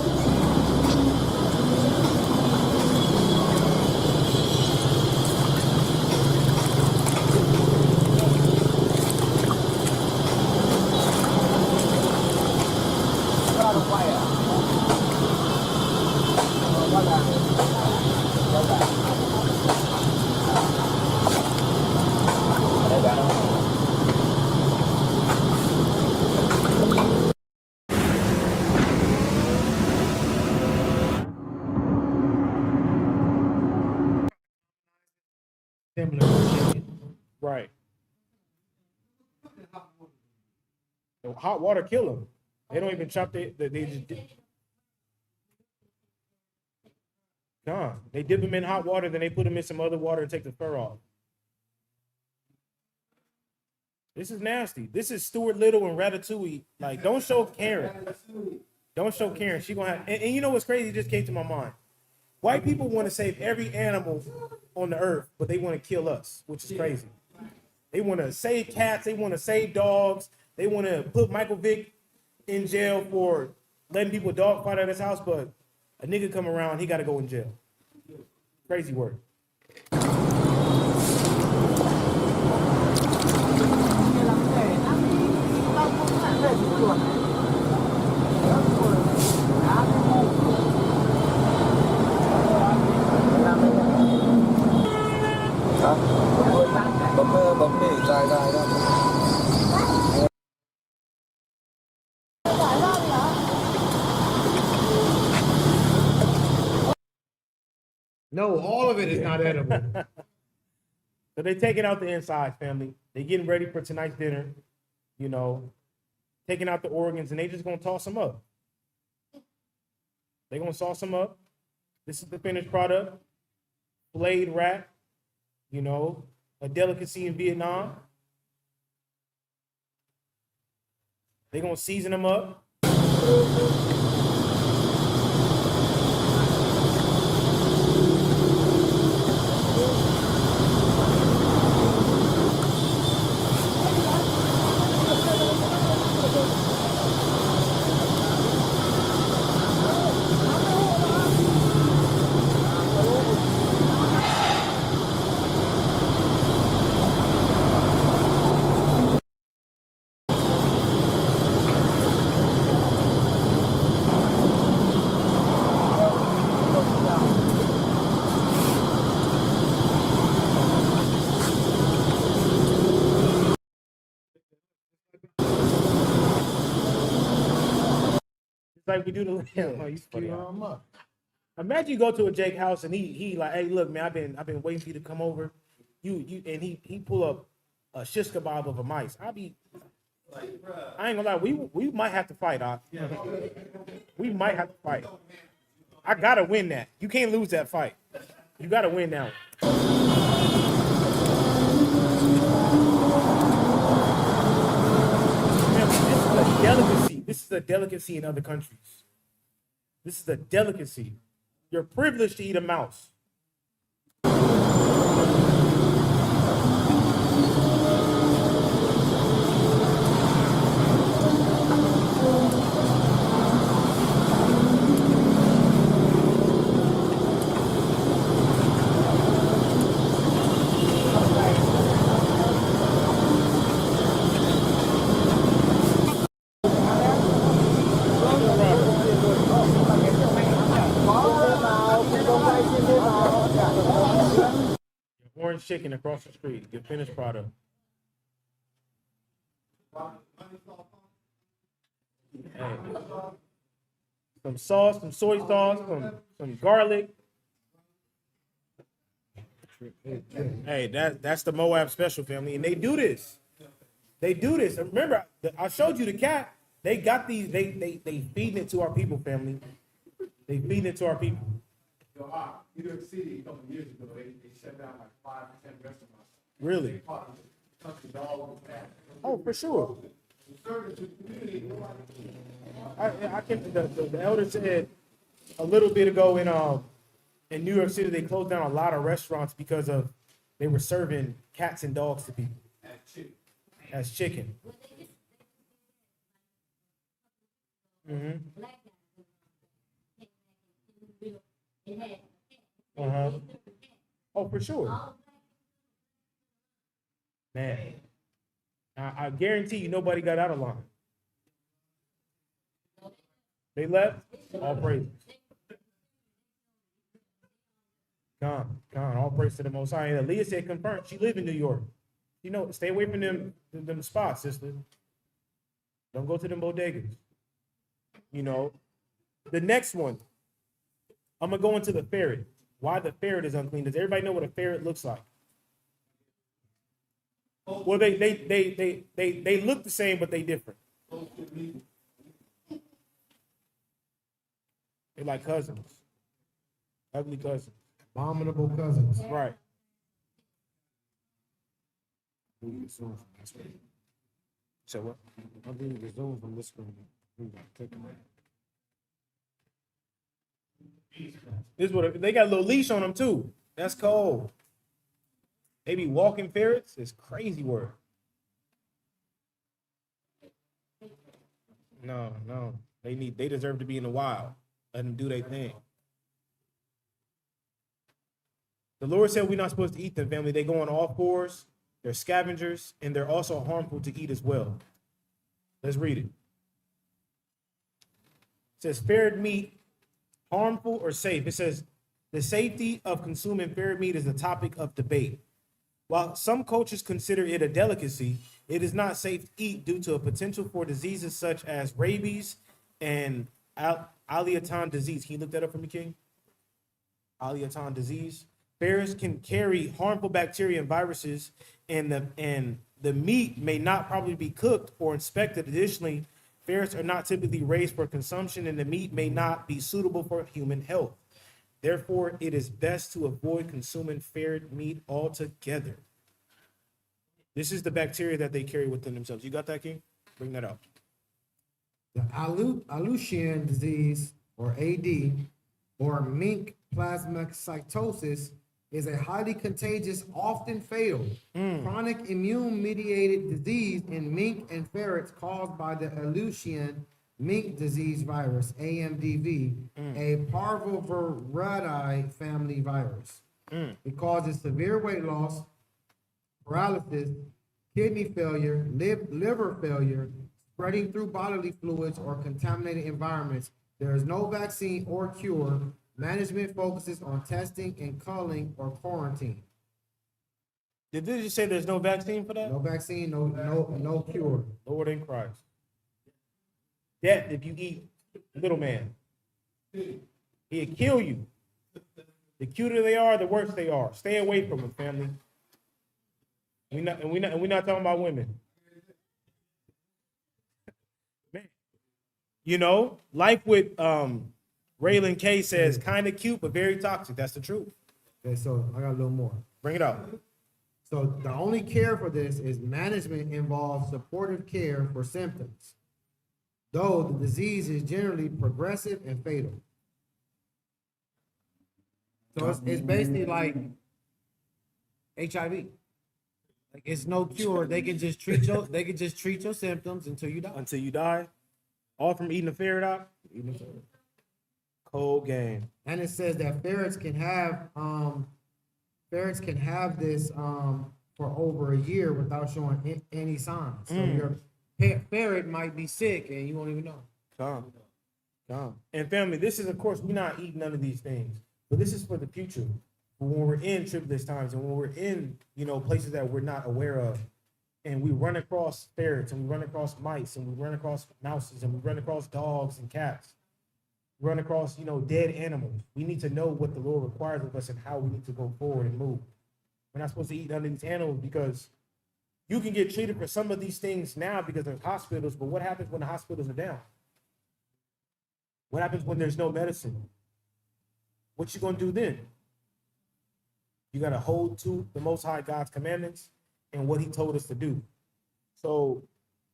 Similar to chicken. Right. The hot water kill them. They don't even chop they just dip. Gone. They dip them in hot water, then they put them in some other water and take the fur off. This is nasty. This is Stuart Little and Ratatouille. Like, don't show Karen. Don't show Karen. She gonna have. And you know what's crazy? It just came to my mind. White people want to save every animal on the earth, but they want to kill us, which is crazy. They want to save cats. They want to save dogs. They want to put Michael Vick in jail for letting people dog fight at his house, but a nigga come around, he got to go in jail. Crazy work. Bấm để dài dài ra. No, all of it is not edible. So they taking out the inside, family. They getting ready for tonight's dinner, you know, taking out the organs, and they just gonna toss them up. They gonna sauce them up. This is the finished product. Flayed rat, you know, a delicacy in Vietnam. They gonna season them up. It's like we do the lamb. Oh, you funny. Imagine you go to a Jake house and he like, hey, look, man, I've been waiting for you to come over. You and he pull up a shish kebab of a mice. I ain't gonna lie, we might have to fight, we might have to fight. I gotta win that. You can't lose that fight. You gotta win that one. Man, this is a delicacy. This is a delicacy in other countries. This is a delicacy. You're privileged to eat a mouse. Orange chicken across the street. Your finished product. Hey. Some sauce, some soy sauce, some garlic. Hey, that's the Moab special, family, and they do this. They do this. Remember, I showed you the cat. They got these. They feeding it to our people, family. They feeding it to our people. New York City, a couple of years ago, they shut down like 5 or 10 restaurants. Really? They caught country dog with that. Oh, for sure. I can. The elder said a little bit ago in New York City they closed down a lot of restaurants because of they were serving cats and dogs to people as chicken. Uh-huh. Oh, for sure. Man, I guarantee you nobody got out of line. They left. All praise. Gone. All praise to the Most High. And Leah said, confirmed. She live in New York. You know, stay away from them spots, sister. Don't go to them bodegas. You know, the next one. I'm gonna go into the ferret. Why the ferret is unclean? Does everybody know what a ferret looks like? Well, they look the same, but they different. They're like cousins, ugly cousins. Abominable cousins. Right. So what? I'm doing the zoom from this screen. This is what they got a little leash on them too. That's cold. They be walking ferrets. It's crazy word. No. They deserve to be in the wild. Let them do their thing. The Lord said we're not supposed to eat them, family. They go on all fours. They're scavengers, and they're also harmful to eat as well. Let's read it. It says ferret meat, harmful or safe? It says the safety of consuming ferret meat is a topic of debate. While some cultures consider it a delicacy, it is not safe to eat due to a potential for diseases such as rabies and Aliatan disease. Can you look that up for me, King? Aliatan disease. Ferrets can carry harmful bacteria and viruses, and the meat may not probably be cooked or inspected. Additionally, ferrets are not typically raised for consumption, and the meat may not be suitable for human health. Therefore, it is best to avoid consuming ferret meat altogether. This is the bacteria that they carry within themselves. You got that, King? Bring that out. The Aleutian disease, or AD, or mink plasmacytosis, is a highly contagious, often fatal, chronic immune-mediated disease in mink and ferrets caused by the Aleutian mink disease virus, AMDV, a parvoviridi family virus. It causes severe weight loss, paralysis, kidney failure, liver failure, spreading through bodily fluids or contaminated environments. There is no vaccine or cure. Management focuses on testing and culling or quarantine. Did they just say there's no vaccine for that? No vaccine, no cure. Lord in Christ. Death if you eat little man. He'll kill you. The cuter they are, the worse they are. Stay away from them, family. We're not talking about women. Man. You know, life with Raylan K says kind of cute but very toxic. That's the truth. Okay, so I got a little more. Bring it out. So the only care for this is management involves supportive care for symptoms, though the disease is generally progressive and fatal. So it's basically like HIV. Like it's no cure. They can just treat your symptoms until you die. Until you die. All from eating a ferret out. Cold game. And it says that ferrets can have this for over a year without showing any signs. So your ferret might be sick and you won't even know. Come. And family, this is, of course, we're not eating none of these things, but this is for the future. When we're in tribulous times and when we're in, places that we're not aware of, and we run across ferrets and we run across mice and we run across mouses and we run across dogs and cats, run across, dead animals. We need to know what the Lord requires of us and how we need to go forward and move. We're not supposed to eat none of these animals because you can get treated for some of these things now because there's hospitals, but what happens when the hospitals are down? What happens when there's no medicine? What you gonna do then? You gotta hold to the Most High God's commandments and what He told us to do. So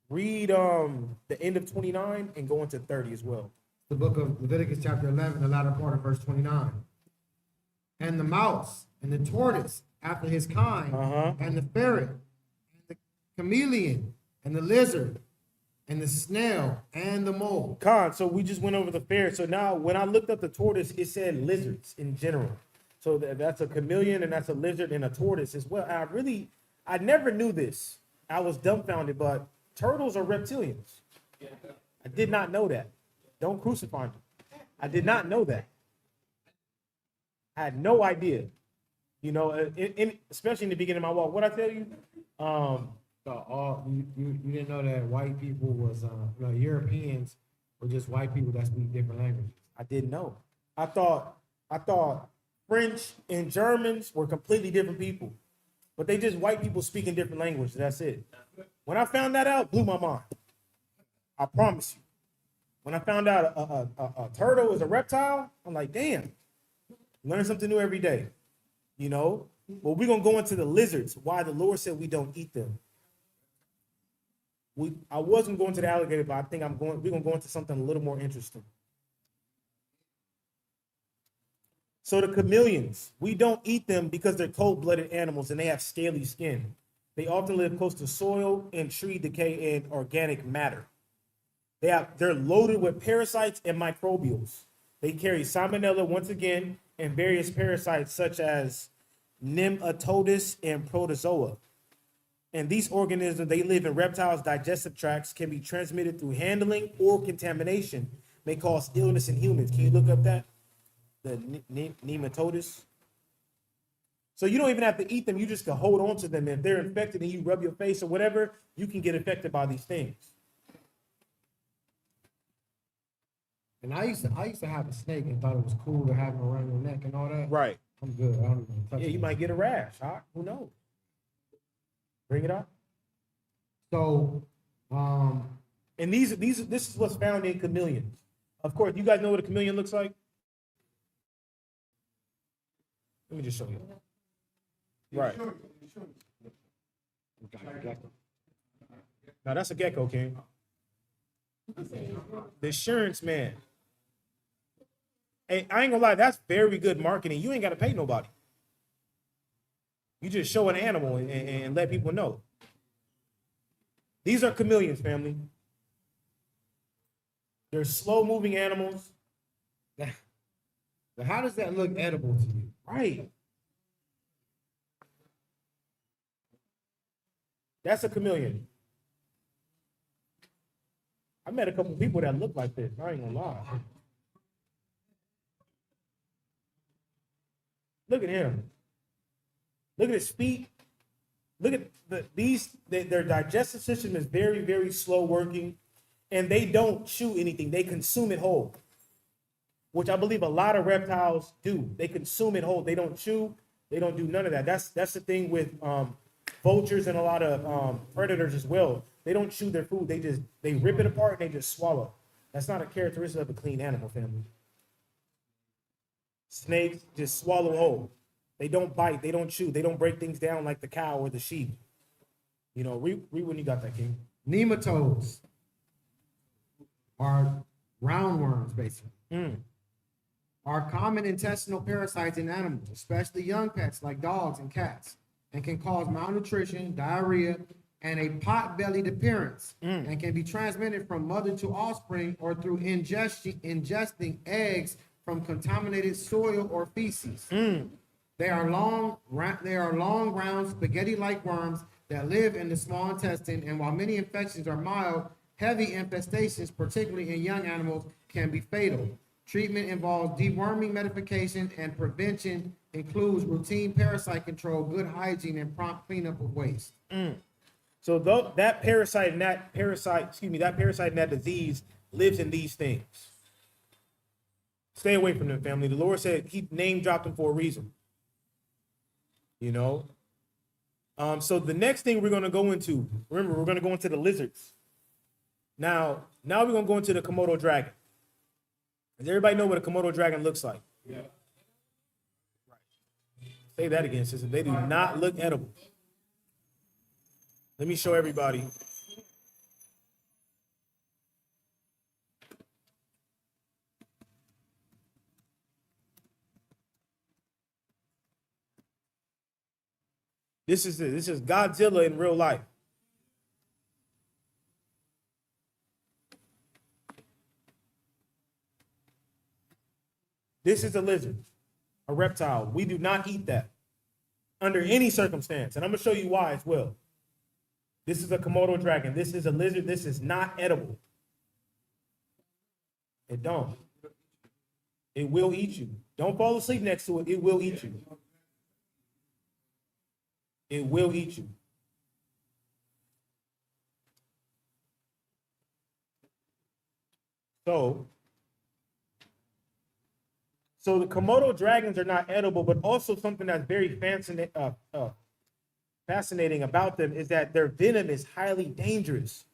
read the end of 29 and go into 30 as well. The book of Leviticus chapter 11, the latter part of verse 29. And the mouse and the tortoise after his kind, and the ferret, and the chameleon, and the lizard, and the snail, and the mole. So we just went over the ferret. So now when I looked up the tortoise, it said lizards in general. So that's a chameleon and that's a lizard and a tortoise as well. I never knew this. I was dumbfounded, but turtles are reptilians. I did not know that. Don't crucify me. I did not know that. I had no idea. Especially in the beginning of my walk. What I tell you? You didn't know that white people was Europeans were just white people that speak different languages. I didn't know. I thought French and Germans were completely different people, but they just white people speaking different languages. That's it. When I found that out, it blew my mind. I promise you. When I found out a turtle is a reptile, I'm like, damn, learn something new every day. But we're gonna go into the lizards. Why the Lord said we don't eat them. I wasn't going to the alligator, but I think we're gonna go into something a little more interesting. So the chameleons, we don't eat them because they're cold-blooded animals and they have scaly skin. They often live close to soil and tree decay and organic matter. They're loaded with parasites and microbials. They carry salmonella once again and various parasites such as nematodes and protozoa. And these organisms, they live in reptiles' digestive tracts, can be transmitted through handling or contamination, may cause illness in humans. Can you look up that? The nematodes. So you don't even have to eat them. You just can hold on to them. If they're infected and you rub your face or whatever, you can get affected by these things. And I used to have a snake and thought it was cool to have him around your neck and all that. Right. I'm good. I don't even touch Yeah, you it. might get a rash. Huh? Who knows? Bring it up. So, And this is what's found in chameleons. Of course, you guys know what a chameleon looks like? Let me just show you. Right. Now that's a gecko, King. The assurance man. Hey, I ain't gonna lie, that's very good marketing. You ain't gotta pay nobody. You just show an animal and let people know. These are chameleons, family. They're slow moving animals. But how does that look edible to you? Right. That's a chameleon. I met a couple people that look like this. I ain't gonna lie. Look at him. Look at his feet. Look at their digestive system is very, very slow working, and they don't chew anything. They consume it whole, which I believe a lot of reptiles do. They consume it whole. They don't chew. They don't do none of that. That's the thing with vultures and a lot of predators as well. They don't chew their food. They rip it apart and they just swallow. That's not a characteristic of a clean animal, family. Snakes just swallow whole. They don't bite. They don't chew. They don't break things down like the cow or the sheep. You know, read when you got that, King. Nematodes are roundworms, basically. Are common intestinal parasites in animals, especially young pets like dogs and cats, and can cause malnutrition, diarrhea, and a pot-bellied appearance, and can be transmitted from mother to offspring or through ingesting eggs from contaminated soil or feces. They are long, round, spaghetti-like worms that live in the small intestine, and while many infections are mild, heavy infestations, particularly in young animals, can be fatal. Treatment involves deworming medication, and prevention includes routine parasite control, good hygiene, and prompt cleanup of waste. So that parasite and that disease lives in these things. Stay away from them, family. The Lord said he name dropped them for a reason. You know. So the next thing we're going to go into, remember, we're going to go into the lizards. Now we're going to go into the Komodo dragon. Does everybody know what a Komodo dragon looks like? Yeah. Say that again, sister. They do not look edible. Let me show everybody. This is Godzilla in real life. This is a lizard, a reptile. We do not eat that under any circumstance. And I'm going to show you why as well. This is a Komodo dragon. This is a lizard. This is not edible. It don't. It will eat you. Don't fall asleep next to it. It will eat you. It will eat you. So the Komodo dragons are not edible, but also something that's very fascinating about them is that their venom is highly dangerous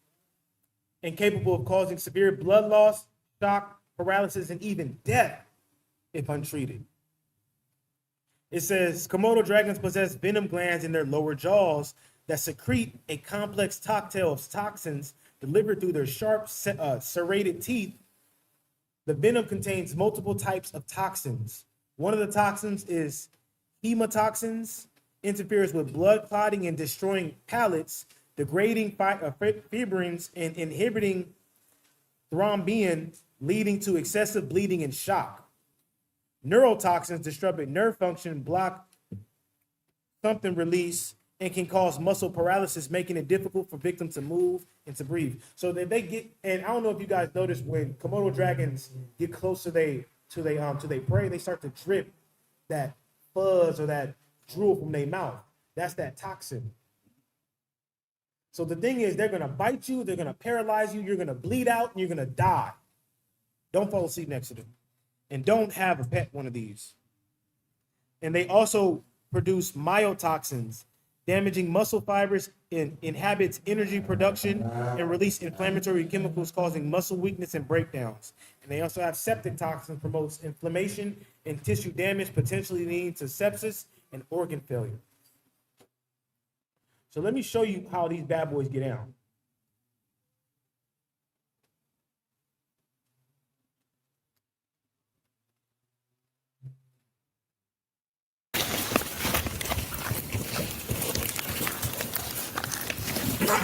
and capable of causing severe blood loss, shock, paralysis, and even death if untreated. It says Komodo dragons possess venom glands in their lower jaws that secrete a complex cocktail of toxins delivered through their sharp, serrated teeth. The venom contains multiple types of toxins. One of the toxins is hemotoxins, interferes with blood clotting and destroying palates, degrading fibrins and inhibiting thrombin, leading to excessive bleeding and shock. Neurotoxins disrupt nerve function, block something release, and can cause muscle paralysis, making it difficult for victims to move and to breathe. So that they get, and I don't know if you guys notice when Komodo dragons get close to their prey, they start to drip that fuzz or that drool from their mouth. That's that toxin. So the thing is, they're gonna bite you, they're gonna paralyze you, you're gonna bleed out, and you're gonna die. Don't fall asleep next to them. And don't have a pet one of these. And they also produce myotoxins, damaging muscle fibers, inhibits energy production, and release inflammatory chemicals causing muscle weakness and breakdowns. And they also have septic toxins, promotes inflammation and tissue damage, potentially leading to sepsis and organ failure. So let me show you how these bad boys get down. All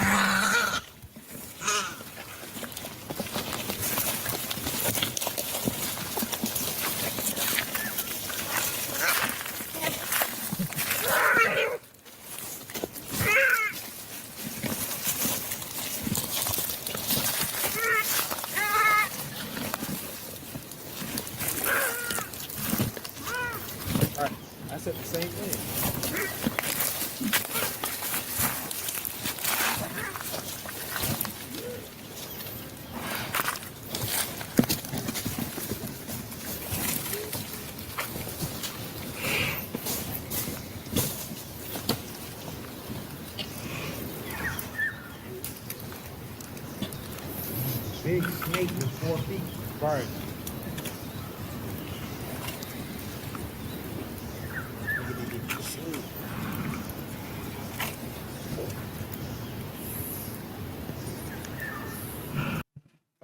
right, I said the same thing. Big snake with 4 feet. Right.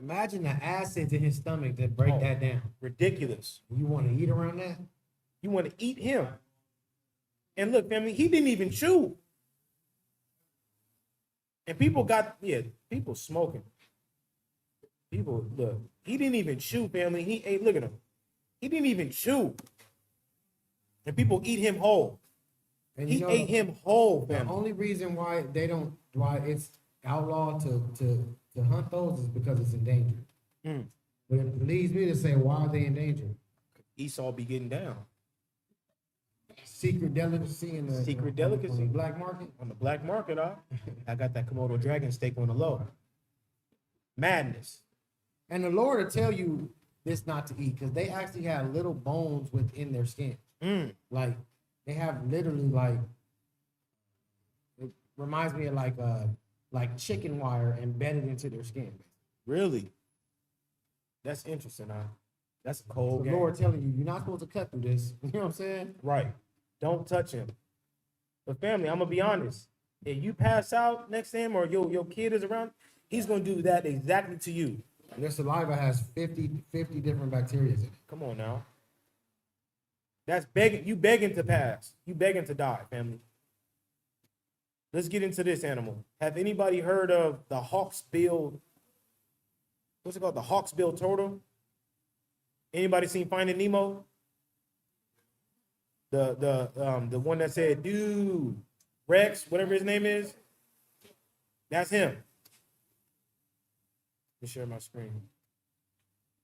Imagine the acids in his stomach that break Oh. that down. Ridiculous. You want to eat around that? You want to eat him. And look, family, he didn't even chew. And people people smoking. People, look, he didn't even chew, family. He ate, look at him. He didn't even chew. And people eat him whole. And He ate him whole, The family. only reason why it's outlawed to hunt those is because it's endangered. Mm. But it leads me to say, why are they endangered? Esau be getting down Secret delicacy in the Secret on delicacy. the black market. on the black market. I got that Komodo dragon steak on the low. Madness. And the Lord will tell you this not to eat because they actually have little bones within their skin. Mm. Like they have literally it reminds me of like chicken wire embedded into their skin. Really? That's interesting, huh? That's a So cold the game. Lord telling you, you're not supposed to cut through this. You know what I'm saying? Right. Don't touch him. But family, I'm gonna be honest. If you pass out next to him or your kid is around, he's gonna do that exactly to you. Their saliva has 50 different bacteria in it. Come on now. That's begging. You begging to pass. You begging to die, family. Let's get into this animal. Have anybody heard of the hawksbill? What's it called? The hawksbill turtle? Anybody seen Finding Nemo? The one that said, dude, Rex, whatever his name is. That's him. Let me share my screen.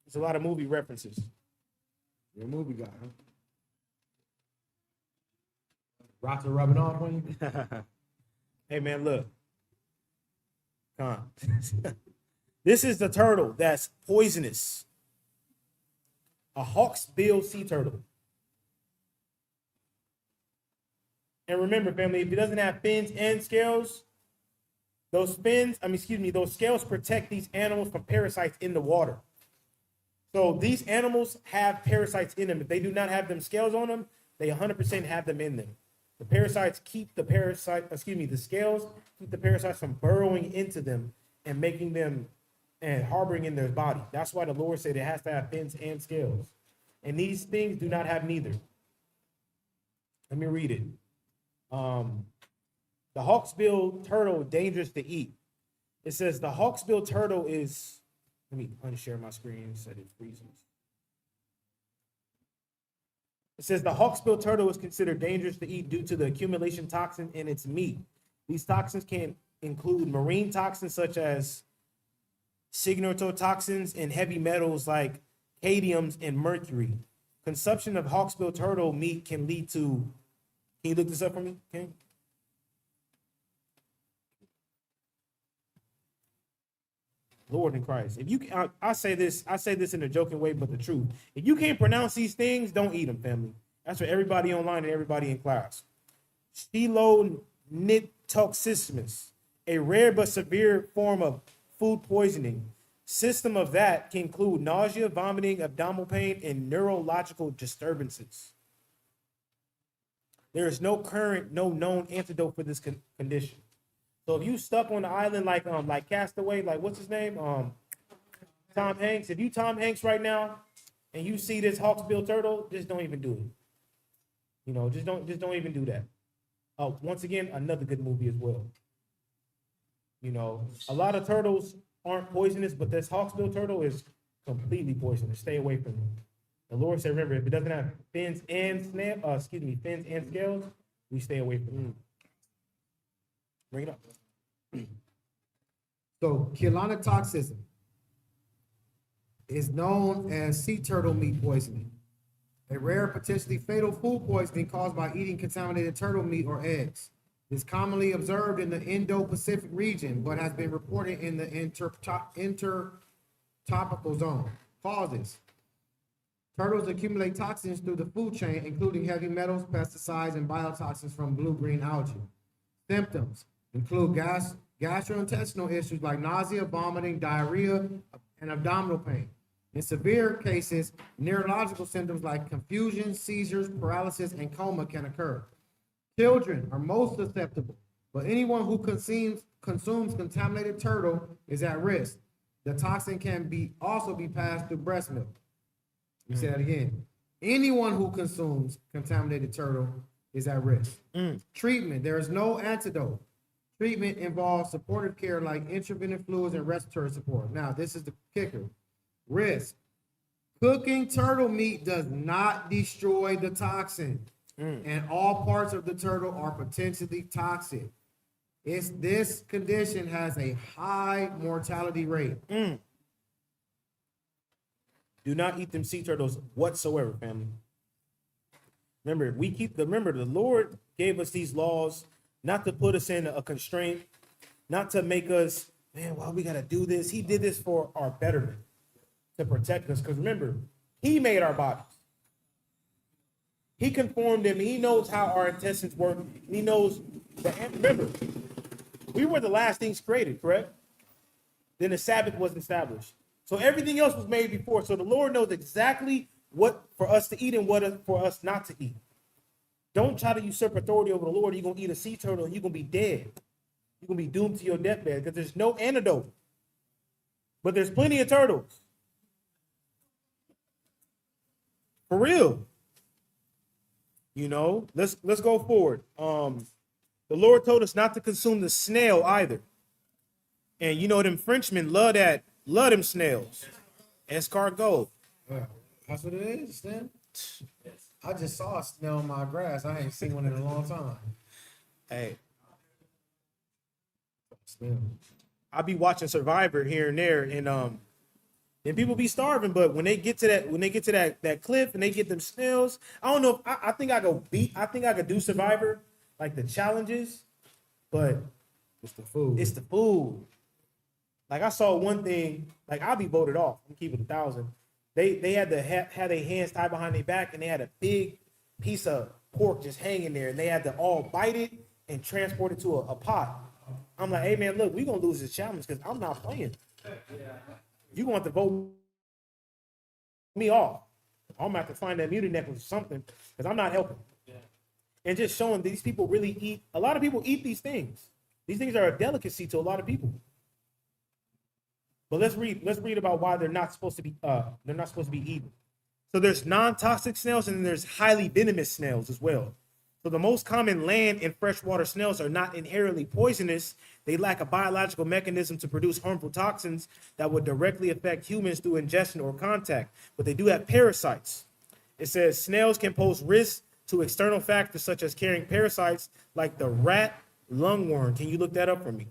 There's a lot of movie references. You're a movie guy, huh? Rocks are rubbing off on you. Hey man, look. Come on. This is the turtle that's poisonous. A hawksbill sea turtle. And remember, family, if it doesn't have fins and scales, those scales protect these animals from parasites in the water. So these animals have parasites in them. If they do not have them scales on them, they 100% have them in them. The parasites keep the scales keep the parasites from burrowing into them and making them and harboring in their body. That's why the Lord said it has to have fins and scales. And these things do not have neither. Let me read it. The hawksbill turtle, dangerous to eat. It says the hawksbill turtle is, let me unshare my screen so it freezes. It says the hawksbill turtle is considered dangerous to eat due to the accumulation toxin in its meat. These toxins can include marine toxins such as cyanotoxins and heavy metals like cadmiums and mercury. Consumption of hawksbill turtle meat can lead to, can you look this up for me, King? Lord in Christ. If you, I say this in a joking way, but the truth. If you can't pronounce these things, don't eat them, family. That's for everybody online and everybody in class. Stylonitoxissimus, a rare but severe form of food poisoning. System of that can include nausea, vomiting, abdominal pain, and neurological disturbances. There is no known antidote for this condition. So if you stuck on the island like Castaway, like what's his name? Tom Hanks. If you Tom Hanks right now and you see this hawksbill turtle, just don't even do it. You know, just don't even do that. Once again, another good movie as well. You know, a lot of turtles aren't poisonous, but this hawksbill turtle is completely poisonous. Stay away from it. The Lord said, remember, if it doesn't have fins and fins and scales, we stay away from it. Bring it up. So chelonotoxism is known as sea turtle meat poisoning, a rare, potentially fatal food poisoning caused by eating contaminated turtle meat or eggs. It is commonly observed in the Indo-Pacific region, but has been reported in the intertropical zone. Causes: turtles accumulate toxins through the food chain, including heavy metals, pesticides, and biotoxins from blue-green algae. Symptoms include gastrointestinal issues like nausea, vomiting, diarrhea, and abdominal pain. In severe cases, neurological symptoms like confusion, seizures, paralysis, and coma can occur. Children are most susceptible, but anyone who consumes contaminated turtle is at risk. The toxin can also be passed through breast milk. Let me say that again. Anyone who consumes contaminated turtle is at risk. Treatment: there is no antidote. Treatment involves supportive care like intravenous fluids and respiratory support. Now, this is the kicker. Risk: cooking turtle meat does not destroy the toxin, and all parts of the turtle are potentially toxic. This condition has a high mortality rate. Do not eat them sea turtles whatsoever, family. Remember, the Lord gave us these laws not to put us in a constraint, not to make us, man, why we gotta do this? He did this for our betterment, to protect us. Because remember, he made our bodies. He conformed them. He knows how our intestines work. He knows that. Remember, we were the last things created, correct? Then the Sabbath was established. So everything else was made before. So the Lord knows exactly what for us to eat and what for us not to eat. Don't try to usurp authority over the Lord. You're going to eat a sea turtle and you're going to be dead. You're going to be doomed to your deathbed because there's no antidote. But there's plenty of turtles. For real. You know, let's go forward. The Lord told us not to consume the snail either. And you know them Frenchmen love them snails. Escargot. That's what it is, man. I just saw a snail on my grass. I ain't seen one in a long time. Hey, Snail. I be watching Survivor here and there, and then people be starving. But when they get to that cliff and they get them snails, I don't know. I think I could do Survivor, like the challenges, but It's the food. it's the food. Like I saw one thing, like I'll be voted off. I'm keeping 1,000. They had to have their hands tied behind their back, and they had a big piece of pork just hanging there, and they had to all bite it and transport it to a pot. I'm like, hey man, look, we gonna lose this challenge because I'm not playing. You want to vote me off? I'm gonna have to find that immunity necklace or something because I'm not helping. And just showing these people really eat. A lot of people eat these things. These things are a delicacy to a lot of people. But let's read about why they're not supposed to be eaten. So there's non-toxic snails and then there's highly venomous snails as well. So the most common land and freshwater snails are not inherently poisonous. They lack a biological mechanism to produce harmful toxins that would directly affect humans through ingestion or contact, but they do have parasites. It says snails can pose risks to external factors such as carrying parasites like the rat lungworm. Can you look that up for me?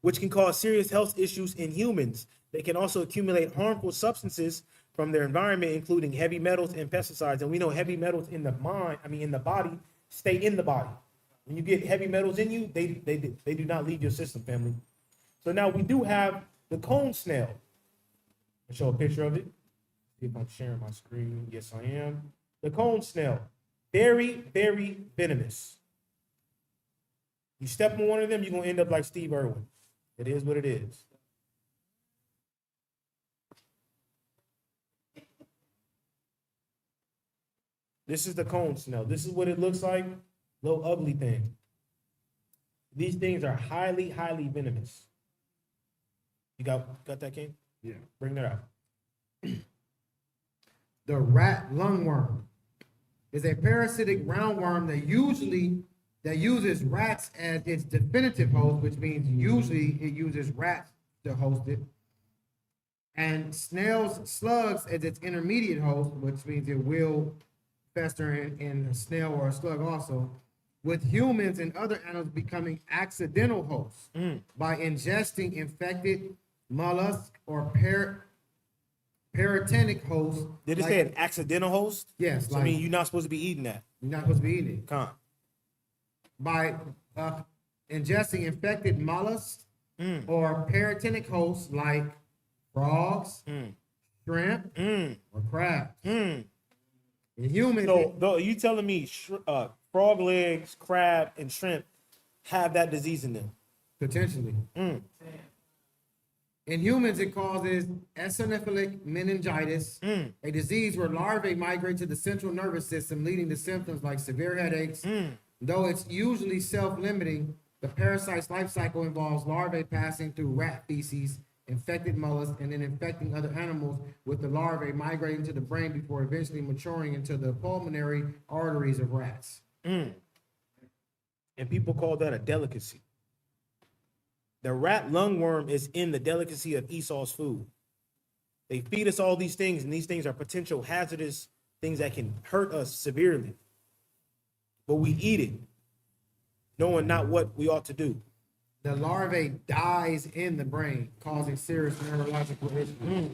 Which can cause serious health issues in humans. They can also accumulate harmful substances from their environment, including heavy metals and pesticides. And we know heavy metals in the body, stay in the body. When you get heavy metals in you, they do not leave your system, family. So now we do have the cone snail. I'll show a picture of it. See if I'm sharing my screen. Yes, I am. The cone snail, very, very venomous. You step on one of them, you're gonna end up like Steve Irwin. It is what it is. This is the cone snail. This is what it looks like. Little ugly thing. These things are highly, highly venomous. You got that, King? Yeah. Bring that out. The rat lungworm is a parasitic roundworm that usually that uses rats as its definitive host, which means usually it uses rats to host it, and snails, slugs as its intermediate host, which means it will fester in a snail or a slug also, with humans and other animals becoming accidental hosts by ingesting infected mollusks or paratenic hosts. Did it like- say an accidental host? Yes, So I mean, you're not supposed to be eating that. you're not supposed to be eating it. Con. By ingesting infected mollusks or paratenic hosts like frogs, shrimp, or crabs. In humans, So, though, you telling me frog legs, crab, and shrimp have that disease in them? potentially. In humans, it causes eosinophilic meningitis, a disease where larvae migrate to the central nervous system, leading to symptoms like severe headaches. Though it's usually self-limiting, the parasite's life cycle involves larvae passing through rat feces, infected mollusks, and then infecting other animals, with the larvae migrating to the brain before eventually maturing into the pulmonary arteries of rats. And people call that a delicacy. The rat lungworm is in the delicacy of Esau's food. They feed us all these things, and these things are potential hazardous things that can hurt us severely. But we eat it, knowing not what we ought to do. The larvae dies in the brain, causing serious neurological issues.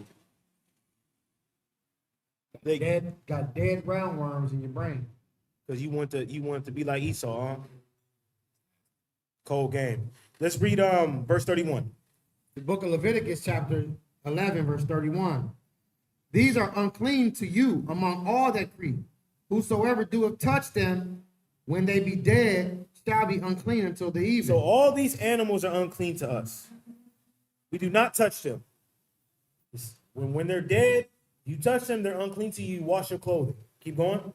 They Got dead roundworms in your brain. because you want to be like Esau, huh? Cold game. Let's read verse 31. The book of Leviticus, chapter 11, verse 31. These are unclean to you among all that creep. Whosoever doeth touch them, when they be dead, shall be unclean until the evening. So all these animals are unclean to us. We do not touch them. When they're dead, you touch them, they're unclean to you. Wash your clothing. Keep going.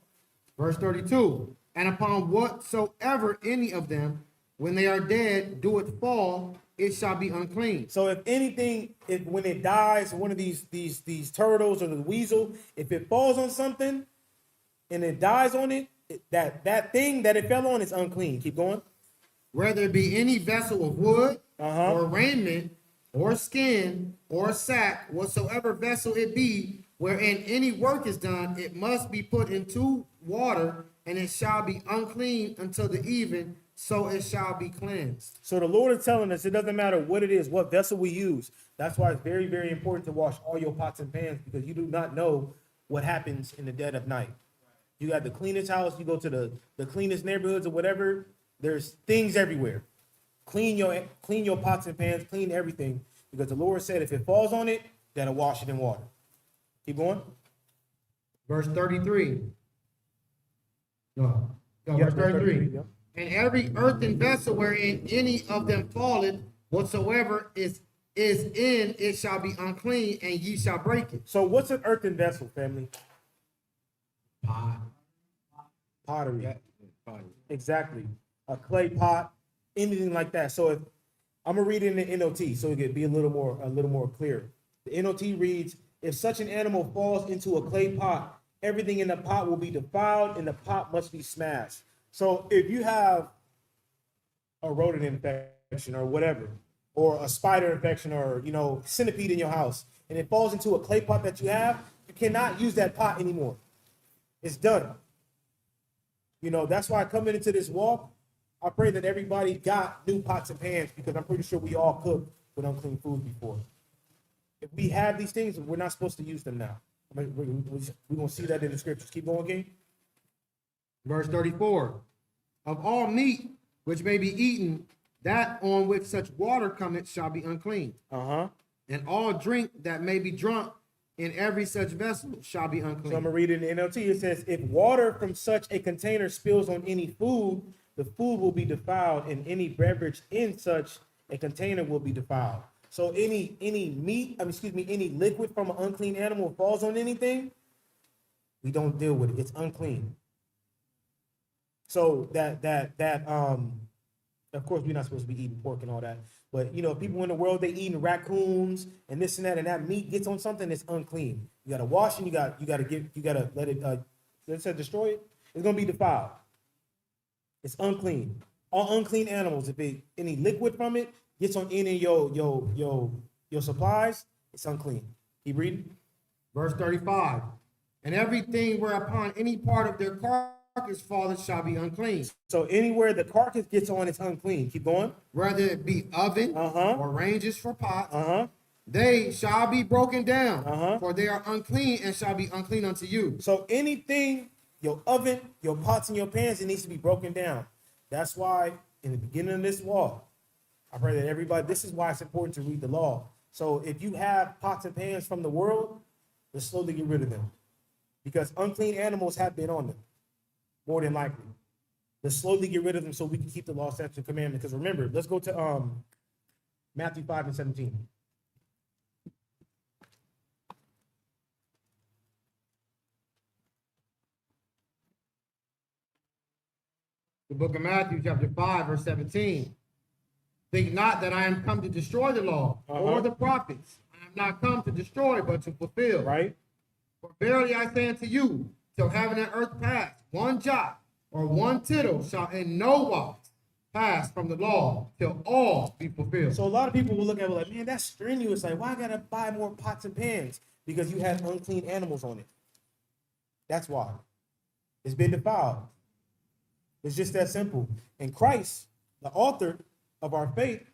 Verse 32. And upon whatsoever any of them, when they are dead, do it fall, it shall be unclean. So if anything, when it dies, one of these turtles or the weasel, if it falls on something and it dies on it, that thing that it fell on is unclean. Keep going. Whether it be any vessel of wood, Uh-huh. or raiment, or skin, or sack, whatsoever vessel it be, wherein any work is done, it must be put into water, and it shall be unclean until the even, so it shall be cleansed. So the Lord is telling us it doesn't matter what it is, what vessel we use. That's why it's very, very important to wash all your pots and pans, because you do not know what happens in the dead of night. You got the cleanest house, you go to the cleanest neighborhoods or whatever, there's things everywhere. Clean your pots and pans, clean everything, because the Lord said if it falls on it, that'll wash it in water. Keep going. Verse 33. No, Yeah, verse 33. yeah. And every earthen vessel wherein any of them falleth, whatsoever is in, it shall be unclean, and ye shall break it. So what's an earthen vessel, family? Pot. Pottery. Exactly. A clay pot, anything like that. So if I'm gonna read it in the NOT so it can be a little more clear. The NOT reads, if such an animal falls into a clay pot, everything in the pot will be defiled and the pot must be smashed. So if you have a rodent infection or whatever, or a spider infection or centipede in your house, and it falls into a clay pot that you have, you cannot use that pot anymore. It's done. That's why coming into this walk, I pray that everybody got new pots and pans, because I'm pretty sure we all cooked with unclean food before. If we have these things, we're not supposed to use them now. We're going to see that in the scriptures. Keep going, King. Verse 34. Of all meat which may be eaten, that on which such water cometh shall be unclean. Uh-huh. And all drink that may be drunk in every such vessel shall be So I'm unclean. going to read it in the NLT. It says, if water from such a container spills on any food, the food will be defiled, and any beverage in such a container will be defiled. So any liquid from an unclean animal falls on anything, we don't deal with it. It's unclean. So of course we're not supposed to be eating pork and all that. But people in the world, they eating raccoons and this and that meat gets on something that's unclean. You gotta wash it, you gotta let it destroy it. It's gonna be defiled. It's unclean. All unclean animals, if any liquid from it gets on any of your supplies, it's unclean. Keep reading. Verse 35. And everything whereupon any part of their carcass falleth shall be unclean, So anywhere the carcass gets on, it's unclean. Keep going. whether it be oven or ranges for pots. They shall be broken down, for they are unclean and shall be unclean unto you. So anything, your oven, your pots and your pans, it needs to be broken down. That's why in the beginning of this law, I pray that everybody, this is why it's important to read the law. So if you have pots and pans from the world, let's slowly get rid of them. Because unclean animals have been on them, more than likely. Let's slowly get rid of them so we can keep the law, statutes, and commandments. Because remember, let's go to Matthew 5 and 17. The book of Matthew, chapter 5, verse 17. Think not that I am come to destroy the law or the prophets. I am not come to destroy, but to fulfill. Right? For verily I say unto you, till heaven and earth pass, one jot or one tittle shall in no wise pass from the law till all be fulfilled. So a lot of people will look at it like, man, that's strenuous. Like, why I gotta buy more pots and pans? Because you have unclean animals on it. That's why. It's been defiled. It's just that simple. And Christ, the author of our faith,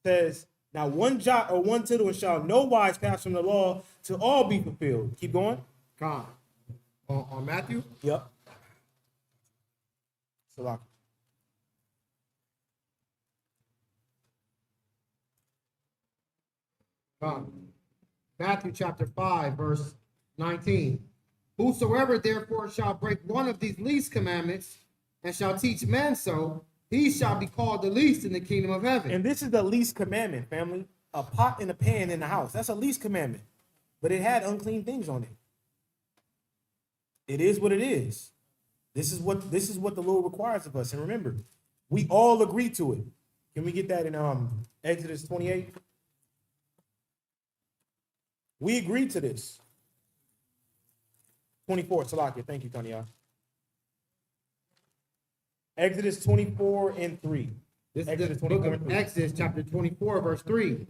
says, now one jot or one tittle shall no wise pass from the law to all be fulfilled. Keep going. God. On Matthew? Yep. So Matthew chapter 5, verse 19. Whosoever therefore shall break one of these least commandments and shall teach men so, he shall be called the least in the kingdom of heaven. And this is the least commandment, family. A pot and a pan in the house. That's a least commandment. But it had unclean things on it. It is what it is. This is what the Lord requires of us. And remember, we all agree to it. Can we get that in Exodus 28? We agreed to this. 24, Salakia. Thank you, Tanya. Exodus 24 and 3. This Exodus is the book 24 of and 3. Exodus chapter 24, verse 3.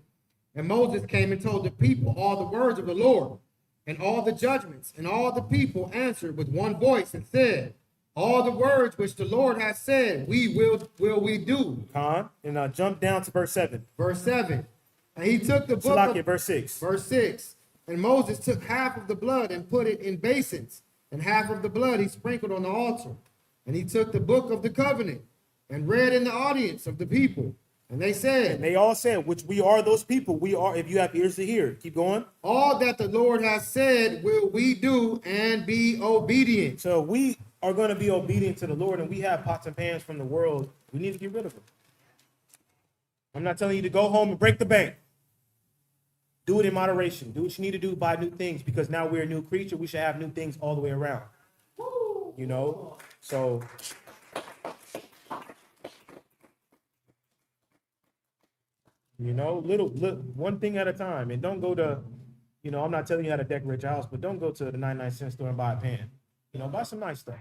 And Moses came and told the people all the words of the Lord and all the judgments, and all the people answered with one voice and said, all the words which the Lord has said, we will we do. And jump down to verse 7. Verse 7. And he took the book Salakia, of, verse 6. verse 6. And Moses took half of the blood and put it in basins, and half of the blood he sprinkled on the altar. And he took the book of the covenant and read in the audience of the people. And they said, And they all said, which we are those people. We are, if you have ears to hear. Keep going. all that the Lord has said will we do and be obedient. So we are going to be obedient to the Lord, and we have pots and pans from the world. We need to get rid of them. I'm not telling you to go home and break the bank. Do it in moderation. Do what you need to do. Buy new things, because now we're a new creature. We should have new things all the way around. You know? So little one thing at a time. And don't go to, I'm not telling you how to decorate your house, but don't go to the 99-cent store and buy a pan. Buy some nice stuff.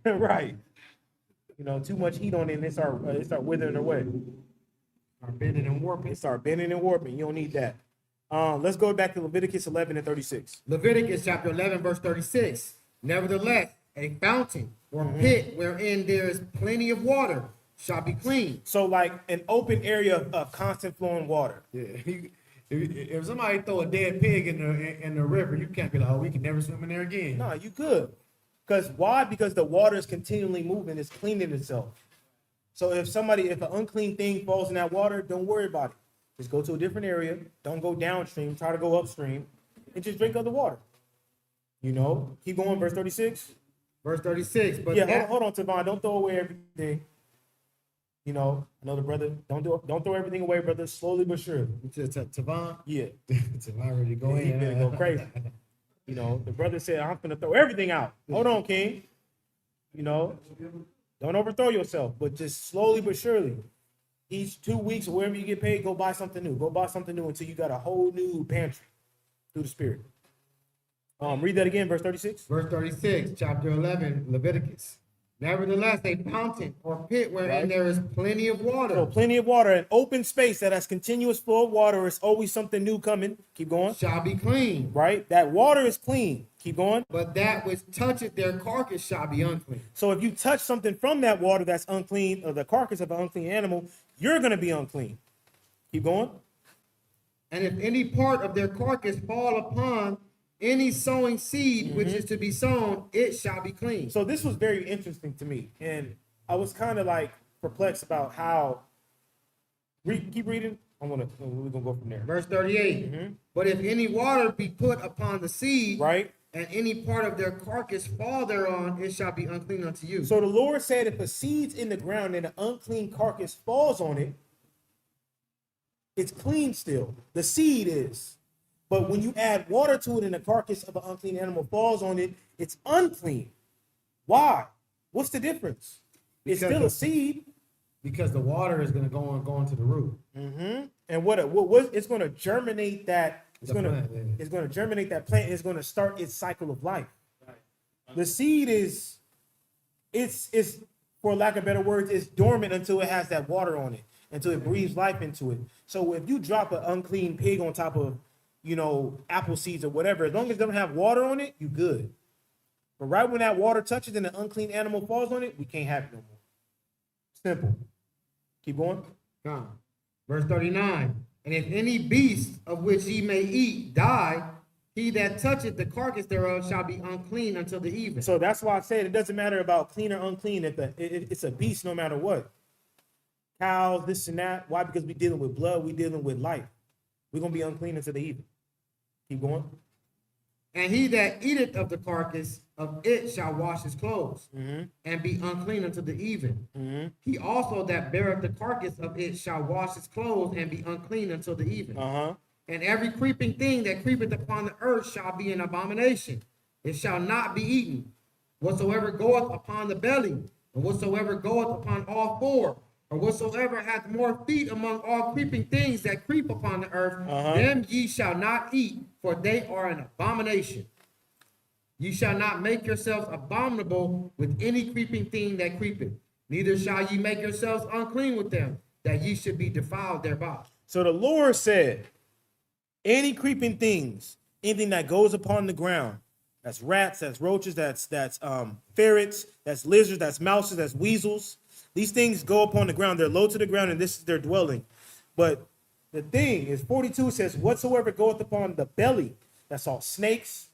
Right. Too much heat on it and it start withering away. Start bending and warping. It start bending and warping. You don't need that. Let's go back to Leviticus 11 and 36. Leviticus chapter 11, verse 36. Nevertheless, a fountain or pit wherein there is plenty of water shall be clean. So like an open area of constant flowing water. Yeah. If somebody throw a dead pig in the river, you can't be like, oh, we can never swim in there again. No, you could. Because why? Because the water is continually moving. It's cleaning itself. So if an unclean thing falls in that water, don't worry about it. Just go to a different area. Don't go downstream. Try to go upstream and just drink other water. Keep going, verse 36. Verse 36. But Yeah, hold on, Tavon. Don't throw away everything. I know the brother. Don't throw everything away, brother. Slowly but surely. Tavon? Yeah. Tavon ready to go He in. better go crazy. The brother said, I'm gonna throw everything out. Hold on, King. Don't overthrow yourself, but just slowly but surely. Each 2 weeks, or wherever you get paid, go buy something new. Go buy something new until you got a whole new pantry through the Spirit. Read that again, verse 36. Verse 36, chapter 11, Leviticus. Nevertheless, a fountain or pit wherein Right. there is plenty of So water plenty of water, an open space that has continuous flow of water. It's always something new coming. Keep going. shall be clean. Right? That water is clean. Keep going. But that which toucheth their carcass shall be unclean. So if you touch something from that water that's unclean, or the carcass of an unclean animal, you're going to be unclean. Keep going. And if any part of their carcass fall upon any sowing seed which is to be sown, it shall be clean. So this was very interesting to me, and I was kind of like perplexed about how. Keep reading. We're gonna go from there. Verse 38. But if any water be put upon the seed, Right. and any part of their carcass fall thereon, it shall be unclean unto you. So the Lord said, if a seed's in the ground and an unclean carcass falls on it, it's clean still. The seed is. But when you add water to it and the carcass of an unclean animal falls on it, it's unclean. Why? What's the difference? It's Because still a seed. Because the water is going to go into the root. And what it's going to germinate that. It's The going to plant, yeah. it's going to germinate that plant. It's going to start its cycle of life. The seed is, it's for lack of better words, it's dormant until it has that water on it, until it breathes life into it. So if you drop an unclean pig on top of, apple seeds or whatever, as long as they don't have water on it, you good. But right when that water touches and the unclean animal falls on it, we can't have it no more. Simple. Keep going. Come. Verse 39. And if any beast of which ye may eat die, he that toucheth the carcass thereof shall be unclean until the even. So that's why I said it doesn't matter about clean or unclean. It's a beast no matter what. Cows, this and that. Why? Because we're dealing with blood. We're dealing with life. We're going to be unclean until the even. Keep going. And he that eateth of the carcass of it shall wash his clothes, and be unclean until the even. He also that beareth the carcass of it shall wash his clothes, and be unclean until the even. And every creeping thing that creepeth upon the earth shall be an abomination. It shall not be eaten. Whatsoever goeth upon the belly, and whatsoever goeth upon all four, or whatsoever hath more feet among all creeping things that creep upon the earth, them ye shall not eat, for they are an abomination. Ye shall not make yourselves abominable with any creeping thing that creepeth, neither shall ye make yourselves unclean with them, that ye should be defiled thereby. So the Lord said, any creeping things, anything that goes upon the ground, that's rats, that's roaches, that's ferrets, that's lizards, that's mouses, that's weasels. These things go upon the ground. They're low to the ground, and this is their dwelling. But the thing is, 42 says, whatsoever goeth upon the belly, that's all snakes,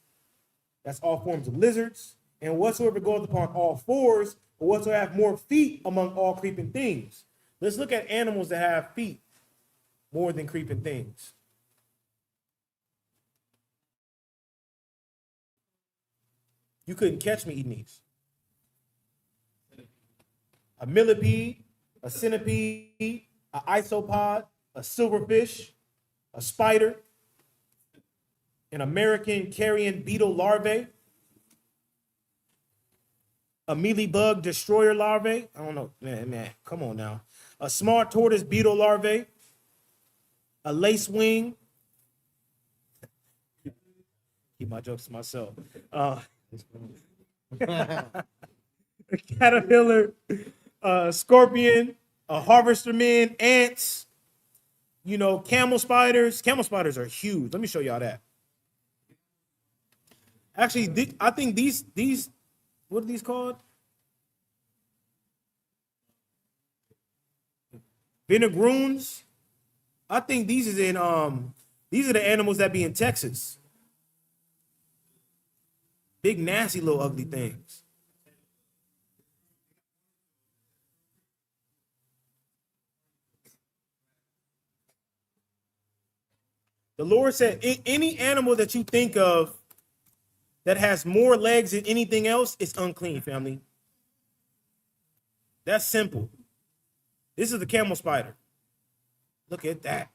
that's all forms of lizards, and whatsoever goeth upon all fours, or whatsoever have more feet among all creeping things. Let's look at animals that have feet more than creeping things. You couldn't catch me eating these. A millipede, a centipede, an isopod, a silverfish, a spider, an American carrion beetle larvae, a mealybug destroyer larvae. I don't know, man, come on now. A small tortoise beetle larvae, a lacewing. Keep my jokes to myself. A caterpillar, a scorpion, a harvester man, ants, camel spiders. Camel spiders are huge. Let me show y'all that. Actually, I think these, what are these called? Vinegroons. I think these are the animals that be in Texas. Big, nasty little ugly things. The Lord said, any animal that you think of that has more legs than anything else, it's unclean, family. That's simple. This is the camel spider. Look at that.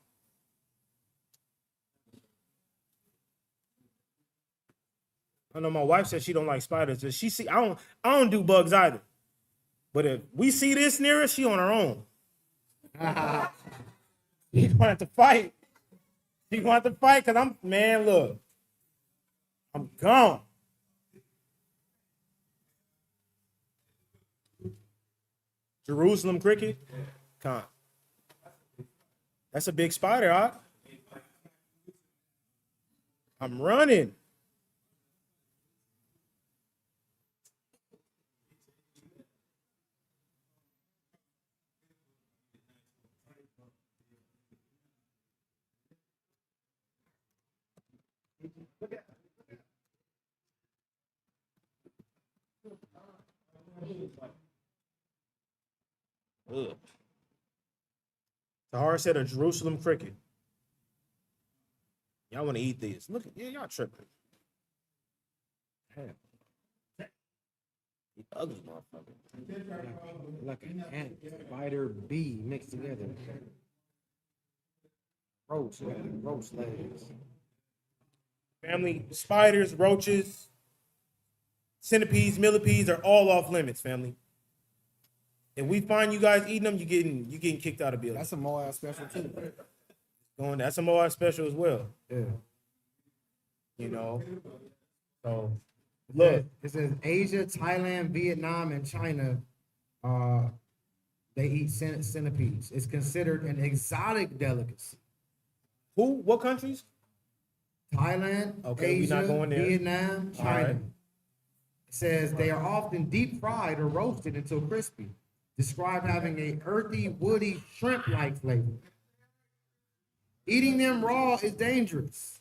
I know my wife said she don't like spiders. But I don't do bugs either. But if we see this near us, she on her own. She gonna have to fight. She gonna have to fight because look, I'm gone. Jerusalem cricket? Con. That's a big spider, huh? I'm running. Ugh. Tahara said a Jerusalem cricket. Y'all want to eat these? Look, yeah, y'all tripping. Hell. You ugly motherfucker. Like an ant, spider, bee mixed together. Roach legs. Family, spiders, roaches, centipedes, millipedes are all off limits, family. If we find you guys eating them, you getting kicked out of building. That's a Moab special too. That's a Moab special as well. Yeah. You know. So look, It says Asia, Thailand, Vietnam, and China. They eat centipedes. It's considered an exotic delicacy. who? What countries? Thailand, Okay, we Asia, not going there. Vietnam, All China. right. It says they are often deep fried or roasted until crispy. Described having a earthy, woody, shrimp-like flavor. Eating them raw is dangerous.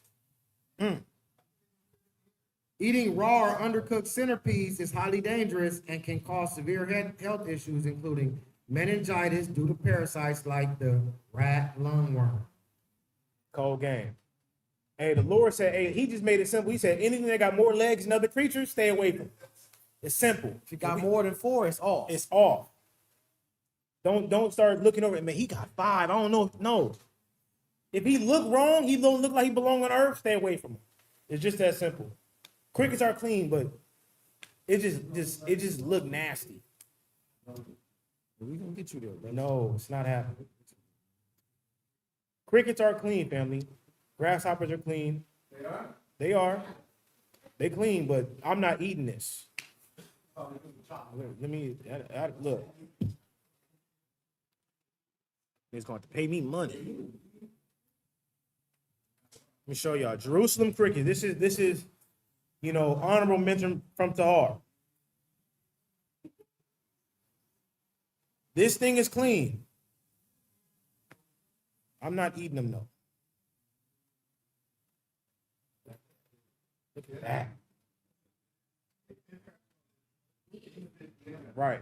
Eating raw or undercooked centipedes is highly dangerous and can cause severe health issues, including meningitis due to parasites like the rat lungworm. Cold game. Hey, the Lord said, hey, he just made it simple. He said, anything that got more legs than other creatures, stay away from it. It's simple. If you got more than 4, it's off. It's off. Don't start looking over it. Man, he got 5. I don't know. No. If he look wrong, he don't look like he belong on earth, stay away from him. It's just that simple. Crickets are clean, but it just look nasty. We gonna get you there, bro. No, it's not happening. Crickets are clean, family. Grasshoppers are clean. They are? They are. They clean, but I'm not eating this. Let me look. He's going to pay me money. Let me show y'all. Jerusalem cricket. This is, honorable mention from Tahar. This thing is clean. I'm not eating them though. Look at that. Right.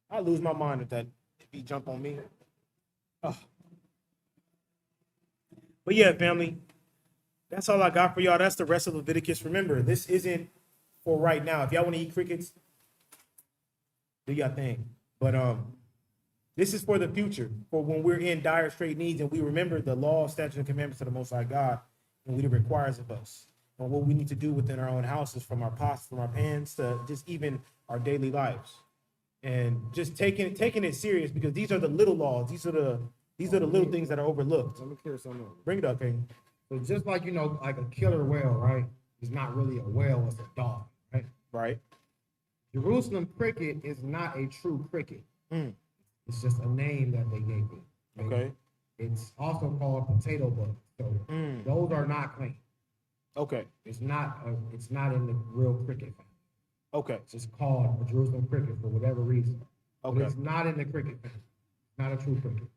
I lose my mind if he jump on me. Oh. But yeah, family, that's all I got for y'all. That's the rest of Leviticus. Remember, this isn't for right now. If y'all want to eat crickets, do y'all thing. But this is for the future, for when we're in dire straight needs and we remember the law, statutes, and commandments of the Most High God and what it requires of us, and what we need to do within our own houses, from our pots, from our pans, to just even our daily lives. And just taking it serious, because these are the little laws. These are the little things that are overlooked. Let me clear something up. Bring it up, King. So just like, like a killer whale, right? It's not really a whale, it's a dog, right? Right. Jerusalem cricket is not a true cricket. It's just a name that they gave it. right? Okay. It's also called potato bug. So those are not clean. Okay. It's not in the real cricket family. Okay. It's just called a Jerusalem cricket for whatever reason. But Okay. it's not in the cricket family. It's not a true cricket.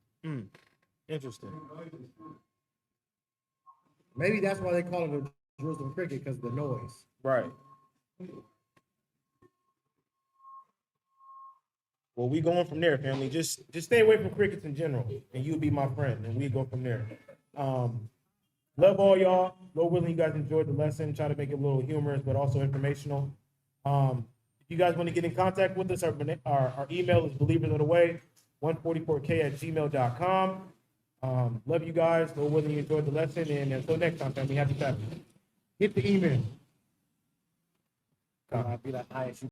Interesting. Maybe that's why they call it a Jerusalem cricket, because of the noise. Right. Well, we going from there, family. Just stay away from crickets in general, and you'll be my friend, and we go from there. Love all y'all. Lord willing, you guys enjoyed the lesson. Try to make it a little humorous, but also informational. If you guys want to get in contact with us, our email is believersoftheway144k@gmail.com. Love you guys. Lord willing, you enjoyed the lesson, and until next time, family, happy Sabbath. Hit the email. I'll be like,